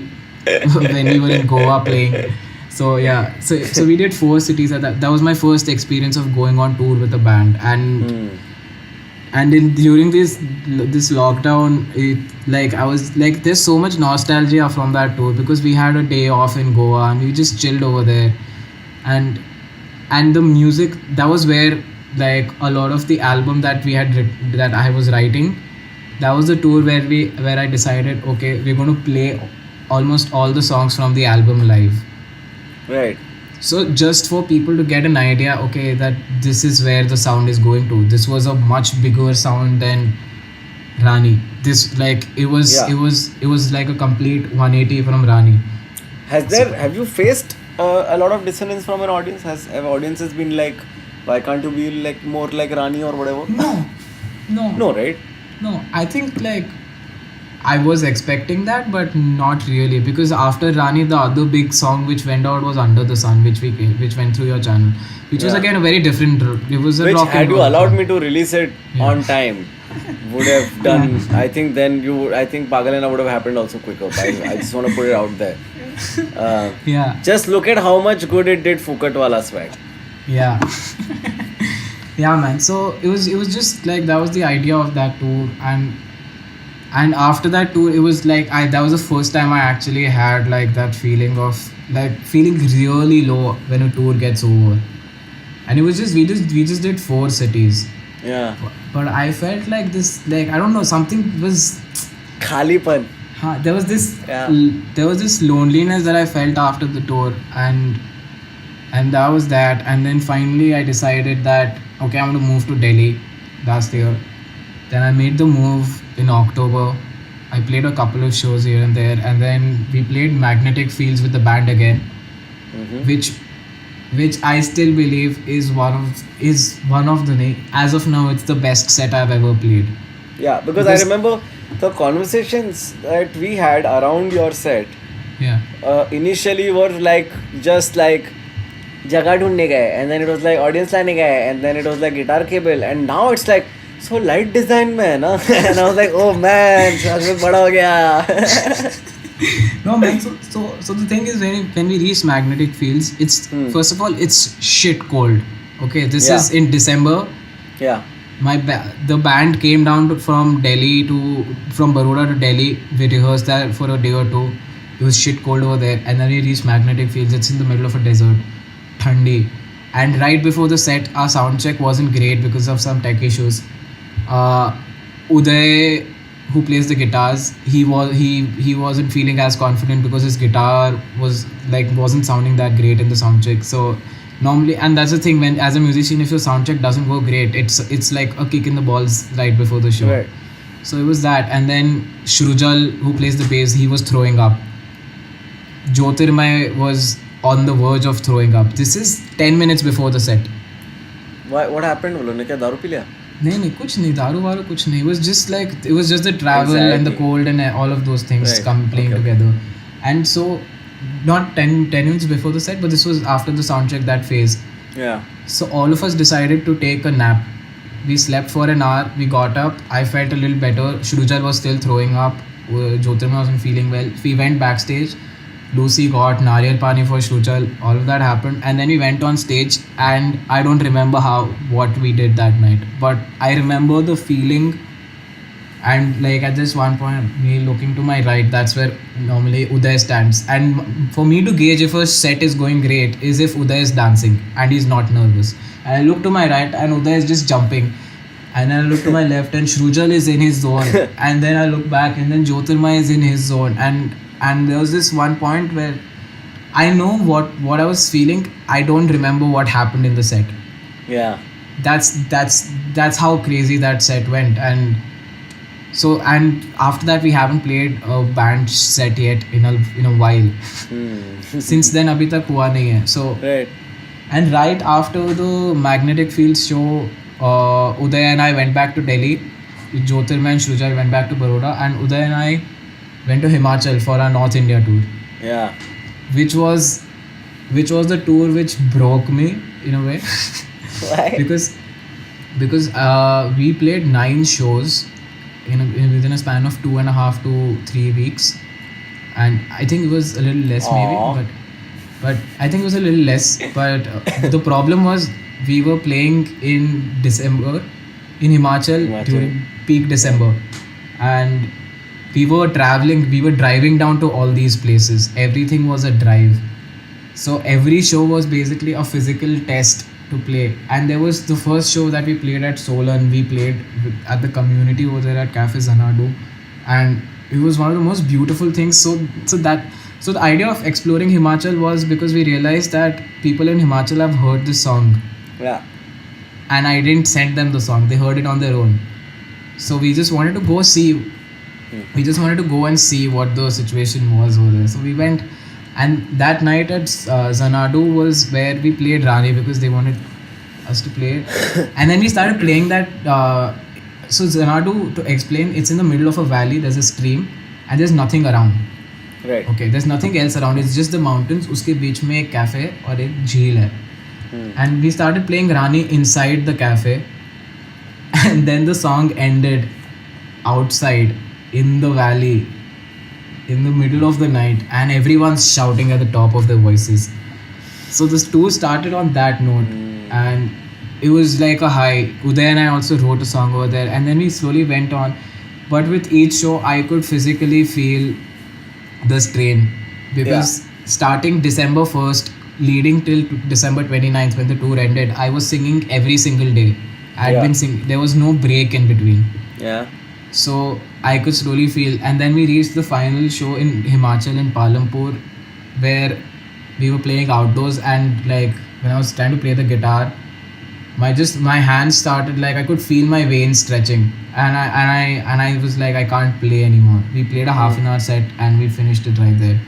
when we were in Goa playing. So yeah, so we did 4 cities at that. That was my first experience of going on tour with a band. And during this lockdown, I was like, there's so much nostalgia from that tour, because we had a day off in Goa and we just chilled over there, and the music, that was where like a lot of the album that that I was writing, that was the tour where I decided, okay, we're going to play almost all the songs from the album live. Right. So just for people to get an idea, okay, that this is where the sound is going to. This was a much bigger sound than Rani. It was like a complete 180 from Rani. Have you faced a lot of dissonance from an audience? Have audiences been like, why can't you be like more like Rani or whatever? No, right? No, I think like I was expecting that, but not really, because after Rani, the other big song which went out was Under the Sun, which went through your channel, which was again a very different. It was a which, rock and had you roll allowed song. me to release it on time, would have done. I think then I think Pagalena would have happened also quicker. I just want to put it out there. Yeah. Just look at how much good it did Phuket wala swag. Yeah. Yeah, man. So it was just like, that was the idea of that tour, and after that tour, it was like that was the first time I actually had like that feeling of like feeling really low when a tour gets over. And it was just we just did 4 cities. Yeah. But I felt like this, like, I don't know, something was Khalipan. there was this loneliness that I felt after the tour, and that was that. And then finally I decided that, okay, I'm going to move to Delhi last year. Then I made the move in October. I played a couple of shows here and there, and then we played Magnetic Fields with the band again, which I still believe is one of the, as of now, it's the best set I've ever played. Yeah, because I remember the conversations that we had around your set. Yeah. Initially were like just like जगह ढूंढने गए, and then it was like audience लाने गए, and then it was like guitar cable, and now it's like so light design में है ना. And I was like, oh man, शाश्वत बड़ा हो गया. No man, so the thing is, when we reached Magnetic Fields, it's first of all, it's shit cold. Okay, this is in December. Yeah. The band came down from Baroda to Delhi. We rehearsed that for a day or two. It was shit cold over there, and then we reached Magnetic Fields. It's in the middle of a desert, thandi, and right before the set, our sound check wasn't great because of some tech issues. Uday, who plays the guitars, he wasn't feeling as confident because his guitar wasn't sounding that great in the sound check. So normally, and that's the thing, when as a musician, if your sound check doesn't go great, it's like a kick in the balls right before the show. Right. So it was that, and then Shrujal, who plays the bass, he was throwing up. Jyotirmay was on the verge of throwing up. This is 10 minutes before the set. What happened? उन्होंने क्या दारू P लिया? नहीं कुछ नहीं, दारू वारू कुछ नहीं. It was just the travel and the cold and all of those things playing together. And so not 10 minutes before the set, but this was after the sound check, that phase. Yeah. So all of us decided to take a nap. We slept for an hour. We got up. I felt a little better. Shrujal was still throwing up. Jyotirmay wasn't feeling well. We went backstage. Lucy got Nariyal Pani for Shrujal. All of that happened. And then we went on stage, and I don't remember what we did that night. But I remember the feeling And like at this one point, me looking to my right, that's where normally Uday stands. And for me to gauge if a set is going great is if Uday is dancing and he's not nervous. And I look to my right and Uday is just jumping. And I look to my left and Shrujal is in his zone. And then I look back and then Jyotirmay is in his zone. And there was this one point where I know what I was feeling. I don't remember what happened in the set. Yeah. That's how crazy that set went. And so, and after that we haven't played a band set yet in a while. Since then abhi tak hua nahi hai. So Right. and right after the Magnetic Fields show, Uday and I went back to Delhi. Jyotirmay and Shrujal went back to Baroda, and Uday and I went to Himachal for our North India tour, Yeah. which was the tour which broke me in a way. Why? because we played 9 shows within a span of 2.5 to 3 weeks, and I think it was a little less Aw. maybe, but I think it was a little less. But the problem was we were playing in December in Himachal during peak December, and we were driving down to all these places. Everything was a drive, so every show was basically a physical test to play. And there was the first show that we played at Solan. We played at the community over there at Cafe Xanadu, and it was one of the most beautiful things. So the idea of exploring Himachal was because we realized that people in Himachal have heard this song, Yeah. and I didn't send them the song. They heard it on their own. So we just wanted to go see. We just wanted to go and see what the situation was over there. So we went, and that night at Xanadu was where we played Rani because they wanted us to play it. And then we started playing that. So Xanadu, to explain, it's in the middle of a valley. There's a stream, and there's nothing around. Right. Okay, there's nothing else around. It's just the mountains. उसके बीच में एक cafe और एक झील है. And we started playing Rani inside the cafe, and then the song ended outside in the valley in the middle of the night, and everyone's shouting at the top of their voices. So this tour started on that note, and it was like a high. Uday and I also wrote a song over there, and then we slowly went on. But with each show, I could physically feel the strain, because starting December 1st, leading till December 29th when the tour ended, I was singing every single day. I had been singing. There was no break in between. Yeah. So I could slowly feel, and then we reached the final show in Himachal in Palampur, where we were playing outdoors, and like when I was trying to play the guitar, my hands started, like I could feel my veins stretching, and I was like, I can't play anymore. We played a half an hour set and we finished it right there,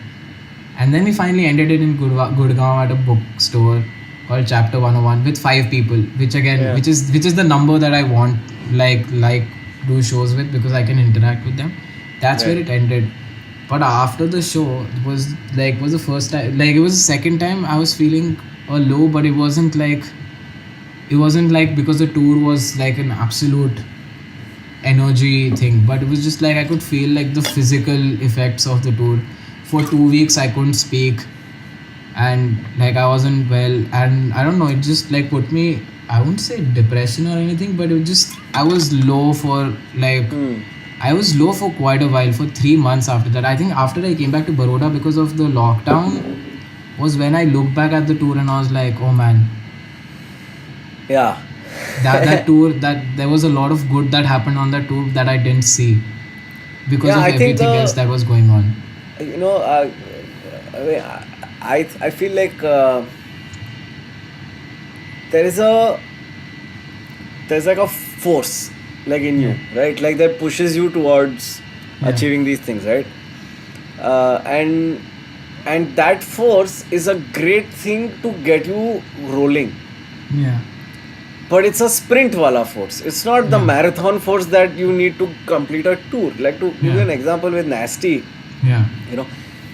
and then we finally ended it in Gurgaon at a bookstore called Chapter 101 with 5 people, which again, which is the number that I want, like do shows with, because I can interact with them. That's where it ended. But after the show, it was the first time, like it was the second time I was feeling a low, but it wasn't like because the tour was like an absolute energy thing, but it was just like I could feel like the physical effects of the tour. For 2 weeks I couldn't speak, and like I wasn't well, and I don't know, it just like put me, I wouldn't say depression or anything, but it just, I was low for I was low for quite a while, for 3 months after that. I think after I came back to Baroda because of the lockdown was when I looked back at the tour and I was like, oh man, Yeah. that tour, that there was a lot of good that happened on that tour that I didn't see because of I think everything else that was going on. You know, I feel like there's like a force like in you, right? Like that pushes you towards achieving these things, right? And that force is a great thing to get you rolling. Yeah. But it's a sprint wala force. It's not the marathon force that you need to complete a tour. Like, to give you an example with Nasty, Yeah. you know,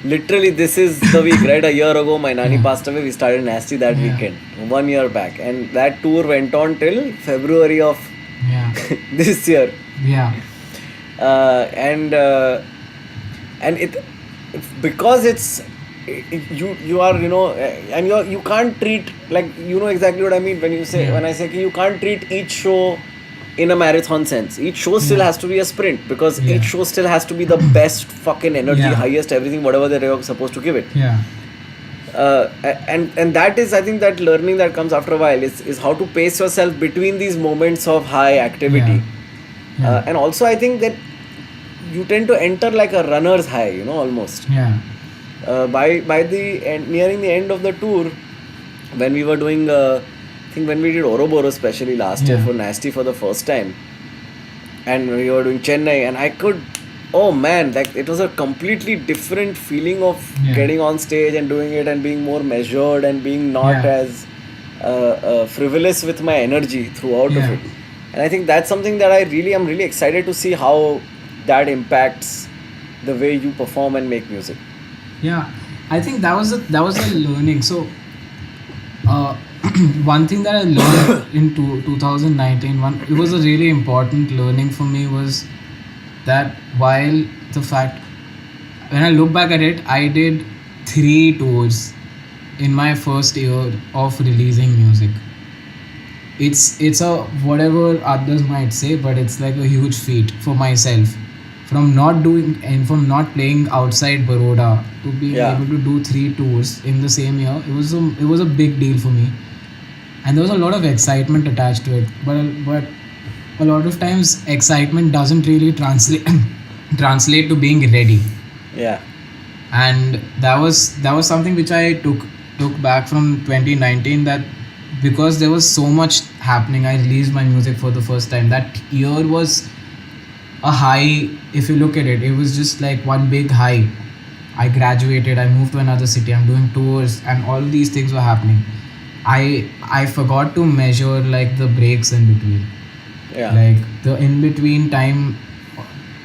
literally this is the week, right? A year ago my nanny passed away. We started Nasty that weekend, 1 year back, and that tour went on till February of Yeah. this year. Yeah. And it because it's you are, you know, and you can't treat, like, you know exactly what I mean when you say, when I say you can't treat each show in a marathon sense. Each show still has to be a sprint, because Yeah. each show still has to be the best fucking energy, Yeah. highest everything, whatever they're supposed to give it. Yeah. And that is, I think, that learning that comes after a while is how to pace yourself between these moments of high activity. Yeah. And also, I think that you tend to enter like a runner's high, you know, almost. Yeah. By the end, nearing the end of the tour, when we were doing, I think when we did Ouroboros especially last year Yeah. for Nasty for the first time, and we were doing Chennai, and I could, oh man, like it was a completely different feeling of Yeah. getting on stage and doing it and being more measured and being not Yeah. as frivolous with my energy throughout of Yeah. it. And I think that's something that I'm really excited to see how that impacts the way you perform and make music. Yeah, I think that was a learning. So, one thing that I learned in 2019, it was a really important learning for me, was that while the fact, when I look back at it, I did 3 tours in my first year of releasing music. It's a, whatever others might say, but it's like a huge feat for myself. From not doing and from not playing outside Baroda to being Yeah. able to do 3 tours in the same year, it was a big deal for me, and there was a lot of excitement attached to it. But a lot of times excitement doesn't really translate to being ready, Yeah. and that was something which I took back from 2019, that because there was so much happening, I released my music for the first time. That year was a high. If you look at it, it was just like one big high. I graduated, I moved to another city, I'm doing tours, and all these things were happening. I forgot to measure like the breaks in between. Yeah. Like the in between time,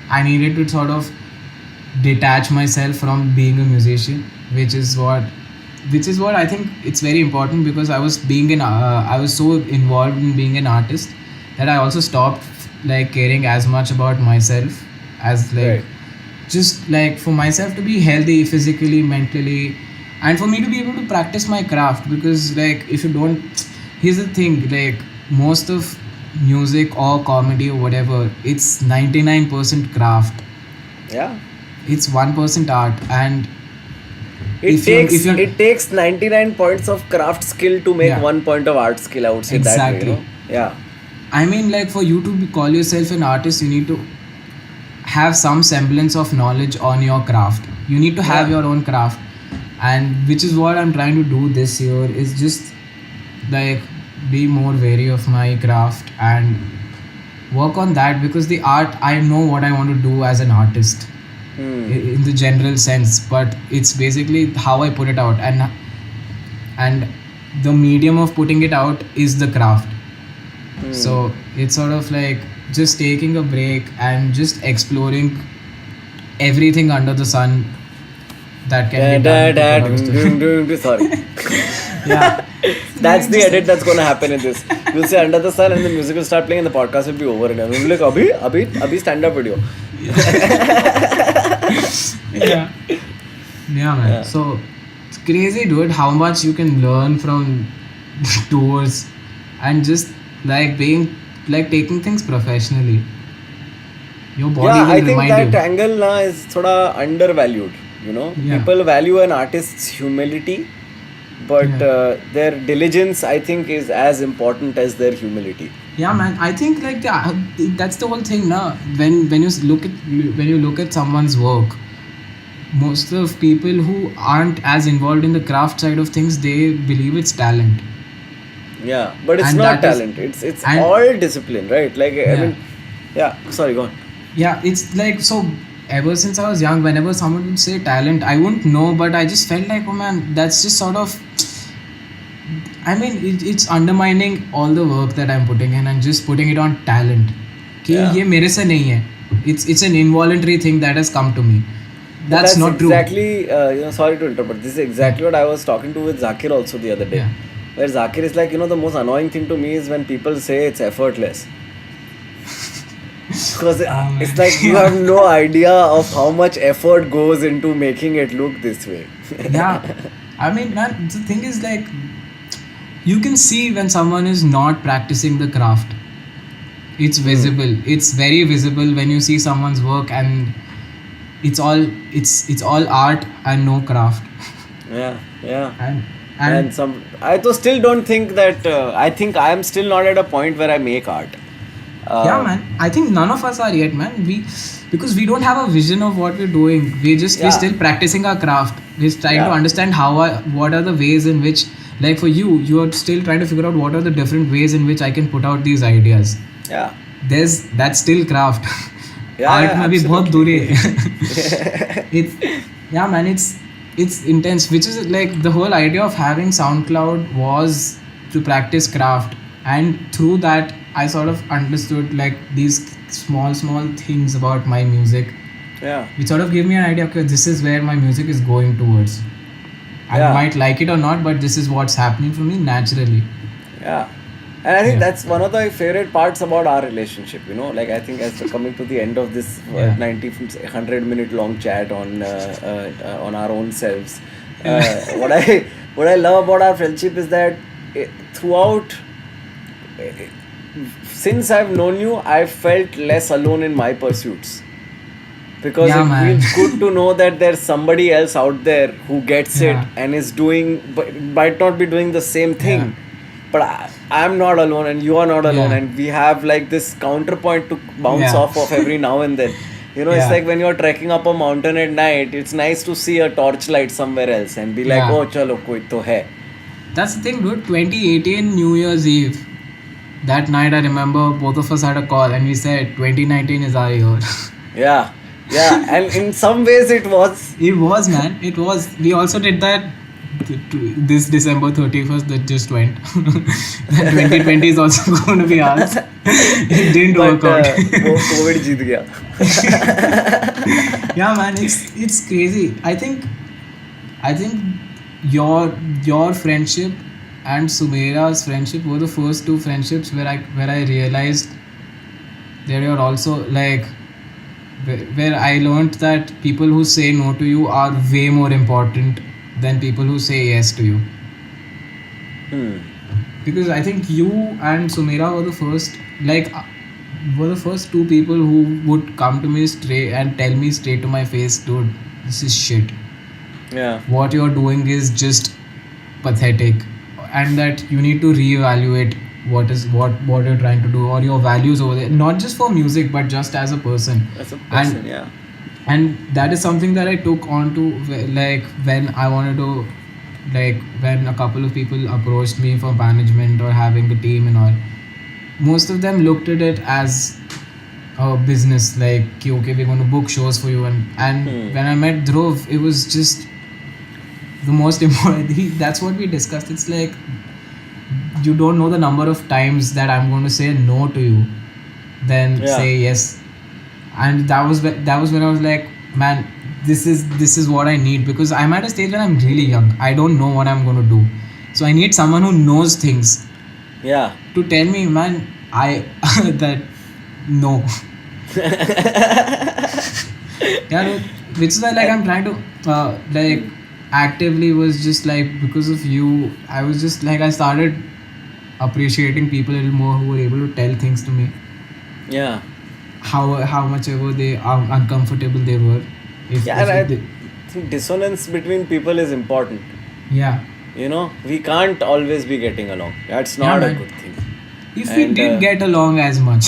I needed to sort of detach myself from being a musician, which is what I think it's very important, because I was so involved in being an artist that I also stopped like caring as much about myself, as like Right. just like for myself to be healthy physically, mentally, and for me to be able to practice my craft. Because like if you don't, here's the thing, like most of music or comedy or whatever, it's 99% craft, Yeah. it's 1% art. And It if you're- it takes 99 points of craft skill to make Yeah. 1 point of art skill. I would say that way. Exactly. You know? Yeah. I mean, like for you to call yourself an artist, you need to have some semblance of knowledge on your craft. You need to have Yeah. your own craft, and which is what I'm trying to do this year, is just like be more wary of my craft and work on that, because the art, I know what I want to do as an artist in the general sense, but it's basically how I put it out, and the medium of putting it out is the craft. So it's sort of like just taking a break and just exploring everything under the sun that can be done. Sorry. Yeah. That's the edit that's gonna happen in this. You'll say under the sun and the music will start playing and the podcast will be over and we'll be like, Abhi, stand up video. Yeah. Yeah, man. Yeah. So it's crazy, dude, how much you can learn from tours and just like taking things professionally. Your body Yeah, will I think remind that you. angle na is thoda undervalued. You know, Yeah. people value an artist's humility, but Yeah. their diligence, I think, is as important as their humility. Yeah, man. I think like that's the whole thing, na. When you look at someone's work, most of people who aren't as involved in the craft side of things, they believe it's talent. Yeah, but it's And not that is- talent. It's and- all discipline, right? Like I Yeah. mean, yeah. Sorry, go on. Yeah, it's like, so ever since I was young, whenever someone would say talent, I wouldn't know, but I just felt like, oh man, that's just sort of, I mean, it's undermining all the work that I'm putting in and just putting it on talent. कि Yeah. ये मेरे से नहीं है. It's an involuntary thing that has come to me. That's not true. Exactly. Sorry to interrupt. This is exactly what I was talking to with Zakir also the other day. Yeah. Where Zakir is like, the most annoying thing to me is when people say it's effortless. Because it's like you have no idea of how much effort goes into making it look this way. Yeah, I mean, man, the thing is like, you can see when someone is not practicing the craft. It's visible. It's very visible when you see someone's work, and it's all art and no craft. Yeah, yeah. And I still don't think that. I think I am still not at a point where I make art. yeah, man. I think none of us are yet, man. Because we don't have a vision of what we're doing. We're still practicing our craft. We're trying to understand what are the ways in which, like for you are still trying to figure out what are the different ways in which I can put out these ideas. Yeah. That's still craft. Yeah, Art में भी बहुत दूर है. It's intense, which is like the whole idea of having SoundCloud was to practice craft, and through that I sort of understood like these small things about my music, which sort of gave me an idea, okay, this is where my music is going towards. I might like it or not, but this is what's happening for me naturally. Yeah. And I think that's one of the favorite parts about our relationship, like I think as we're coming to the end of this 100 minute long chat on our own selves, what I love about our friendship is that throughout, since I've known you, I've felt less alone in my pursuits. Because it feels good to know that there's somebody else out there who gets it and is might not be doing the same thing. But I'm not alone and you are not alone, and we have like this counterpoint to bounce off of every now and then. It's like when you're trekking up a mountain at night, it's nice to see a torchlight somewhere else and be like, oh, chalo, koi to hai. That's the thing, dude. 2018 New Year's Eve. That night I remember both of us had a call and we said 2019 is our year. Yeah. And in some ways it was. It was, man. It was. We also did that this December 31st that just went. 2020 is also going to be ours. It didn't work out. COVID jeet gaya. Yeah, man, it's crazy. I think your friendship and Sumaira's friendship were the first two friendships where I realized that you're also like where I learned that people who say no to you are way more important than people who say yes to you. Because I think you and Sumaira were the first two people who would come to me straight and tell me straight to my face, dude, this is shit. Yeah. What you're doing is just pathetic, and that you need to reevaluate what you're trying to do or your values over there, not just for music but just as a person. And that is something that I took on to, like when I wanted to, like when a couple of people approached me for management or having a team and all, most of them looked at it as a business, like okay, we're going to book shows for you, and when I met Dhruv, it was just the most important. That's what we discussed. It's like you don't know the number of times that I'm going to say no to you then say yes. And that was when I was like, man, this is what I need, because I'm at a stage where I'm really young. I don't know what I'm going to do, so I need someone who knows things to tell me, man, that no. Which is why like I'm trying to like actively was just like, because of you, I was just like, I started appreciating people a little more who were able to tell things to me. How much ever they are uncomfortable they were. I think dissonance between people is important. We can't always be getting along. That's not a good thing. If we did get along as much,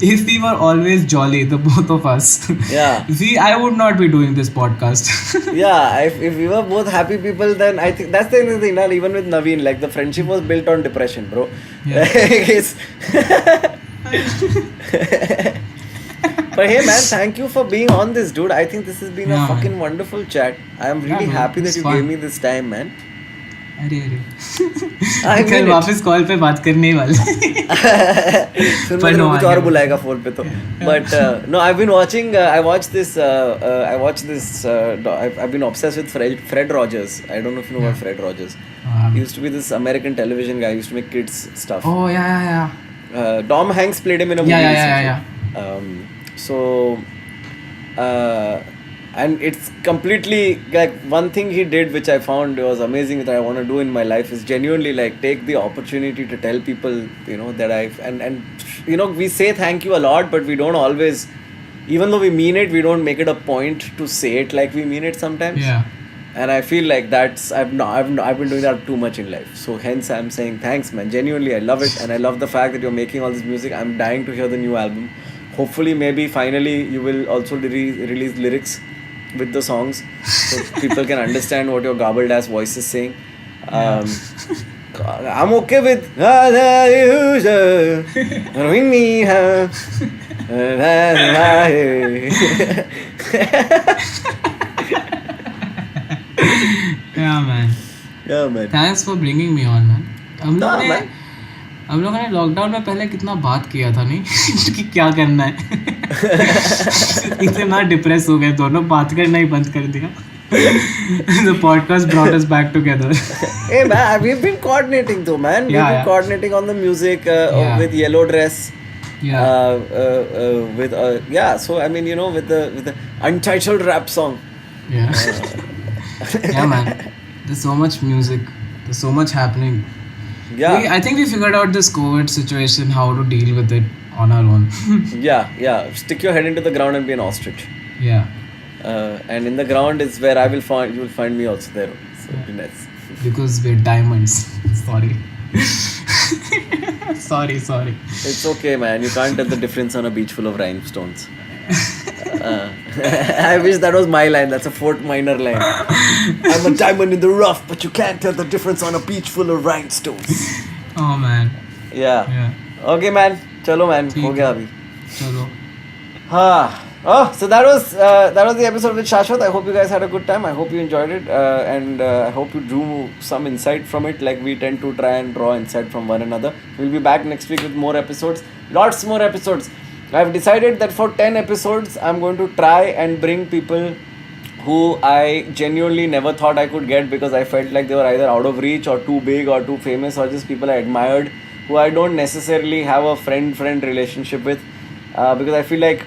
if we were always jolly, the both of us, I would not be doing this podcast. If we were both happy people, then I think that's the only thing. Now, even with Naveen, like the friendship was built on depression, bro. But hey man, thank you for being on this, dude. I think this has been a fucking wonderful chat. I am really happy that you gave me this time, man. अरे कल वापस call पे बात करने वाले फिर मैं कुछ और बुलाएगा फोन पे तो. But no, I've been watching I've been obsessed with Fred Rogers. I don't know if you know about Fred Rogers. He used to be this American television guy. He used to make kids stuff. Oh yeah. Tom Hanks played him in a movie. Yeah. So And it's completely like one thing he did which I found was amazing that I want to do in my life is genuinely like take the opportunity to tell people, you know, that I've and you know, we say thank you a lot, but we don't always, even though we mean it, we don't make it a point to say it like we mean it sometimes. Yeah. And I feel like that's I've been doing that too much in life. So hence I'm saying thanks, man. Genuinely, I love it, and I love the fact that you're making all this music. I'm dying to hear the new album. Hopefully, maybe finally you will also release lyrics with the songs, so people can understand what your garbled ass voice is saying. I'm okay with Yeah, man. Yeah, man. Thanks for bringing me on, man. हम हाँ, लोगों man. ने lockdown में पहले कितना बात किया था नहीं कि क्या करना है. इतना डिप्रेस हो गए दोनों, बात करना ही बंद कर दिया. The podcast brought us back together. Hey man, we've been coordinating though, man. We've been coordinating on the music with Yellow Dress. With so I mean, you know, with the untitled rap song. Yeah. Yeah, man. There's so much music. There's so much happening. Yeah. I think we figured out this COVID situation, how to deal with it on our own. Yeah. Stick your head into the ground and be an ostrich. Yeah. And in the ground is where you will find me also there. So it'll be nice. Because we're diamonds. Sorry. Sorry. It's okay, man. You can't tell the difference on a beach full of rhinestones. I wish that was my line. That's a Fort Minor line. I'm a diamond in the rough, but you can't tell the difference on a beach full of rhinestones. Oh, man. Yeah. Okay, man. Chalo, man. Ho gaya abhi. Chalo. So that was the episode with Shashwat. I hope you guys had a good time. I hope you enjoyed it, and I hope you drew some insight from it. Like we tend to try and draw insight from one another. We'll be back next week with more episodes. Lots more episodes. I've decided that for 10 episodes, I'm going to try and bring people who I genuinely never thought I could get because I felt like they were either out of reach or too big or too famous or just people I admired who I don't necessarily have a friend relationship with, because I feel like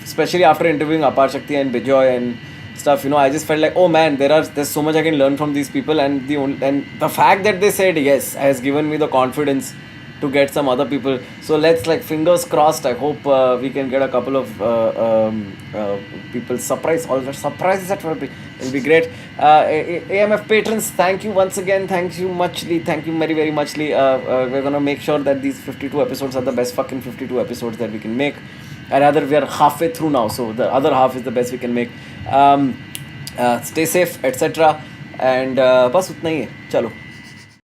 especially after interviewing Apar Shakti and Bijoy and stuff, you know, I just felt like, oh man, there's so much I can learn from these people, and the fact that they said yes has given me the confidence to get some other people. So let's, like, fingers crossed, I hope we can get a couple of people surprised. All the surprises that will be great. AMF patrons, thank you once again. Thank you muchly. Thank you very, very muchly. We're gonna make sure that these 52 episodes are the best fucking 52 episodes that we can make. And rather, we are halfway through now, so the other half is the best we can make. Stay safe, etc. And बस उतना ही है. चलो.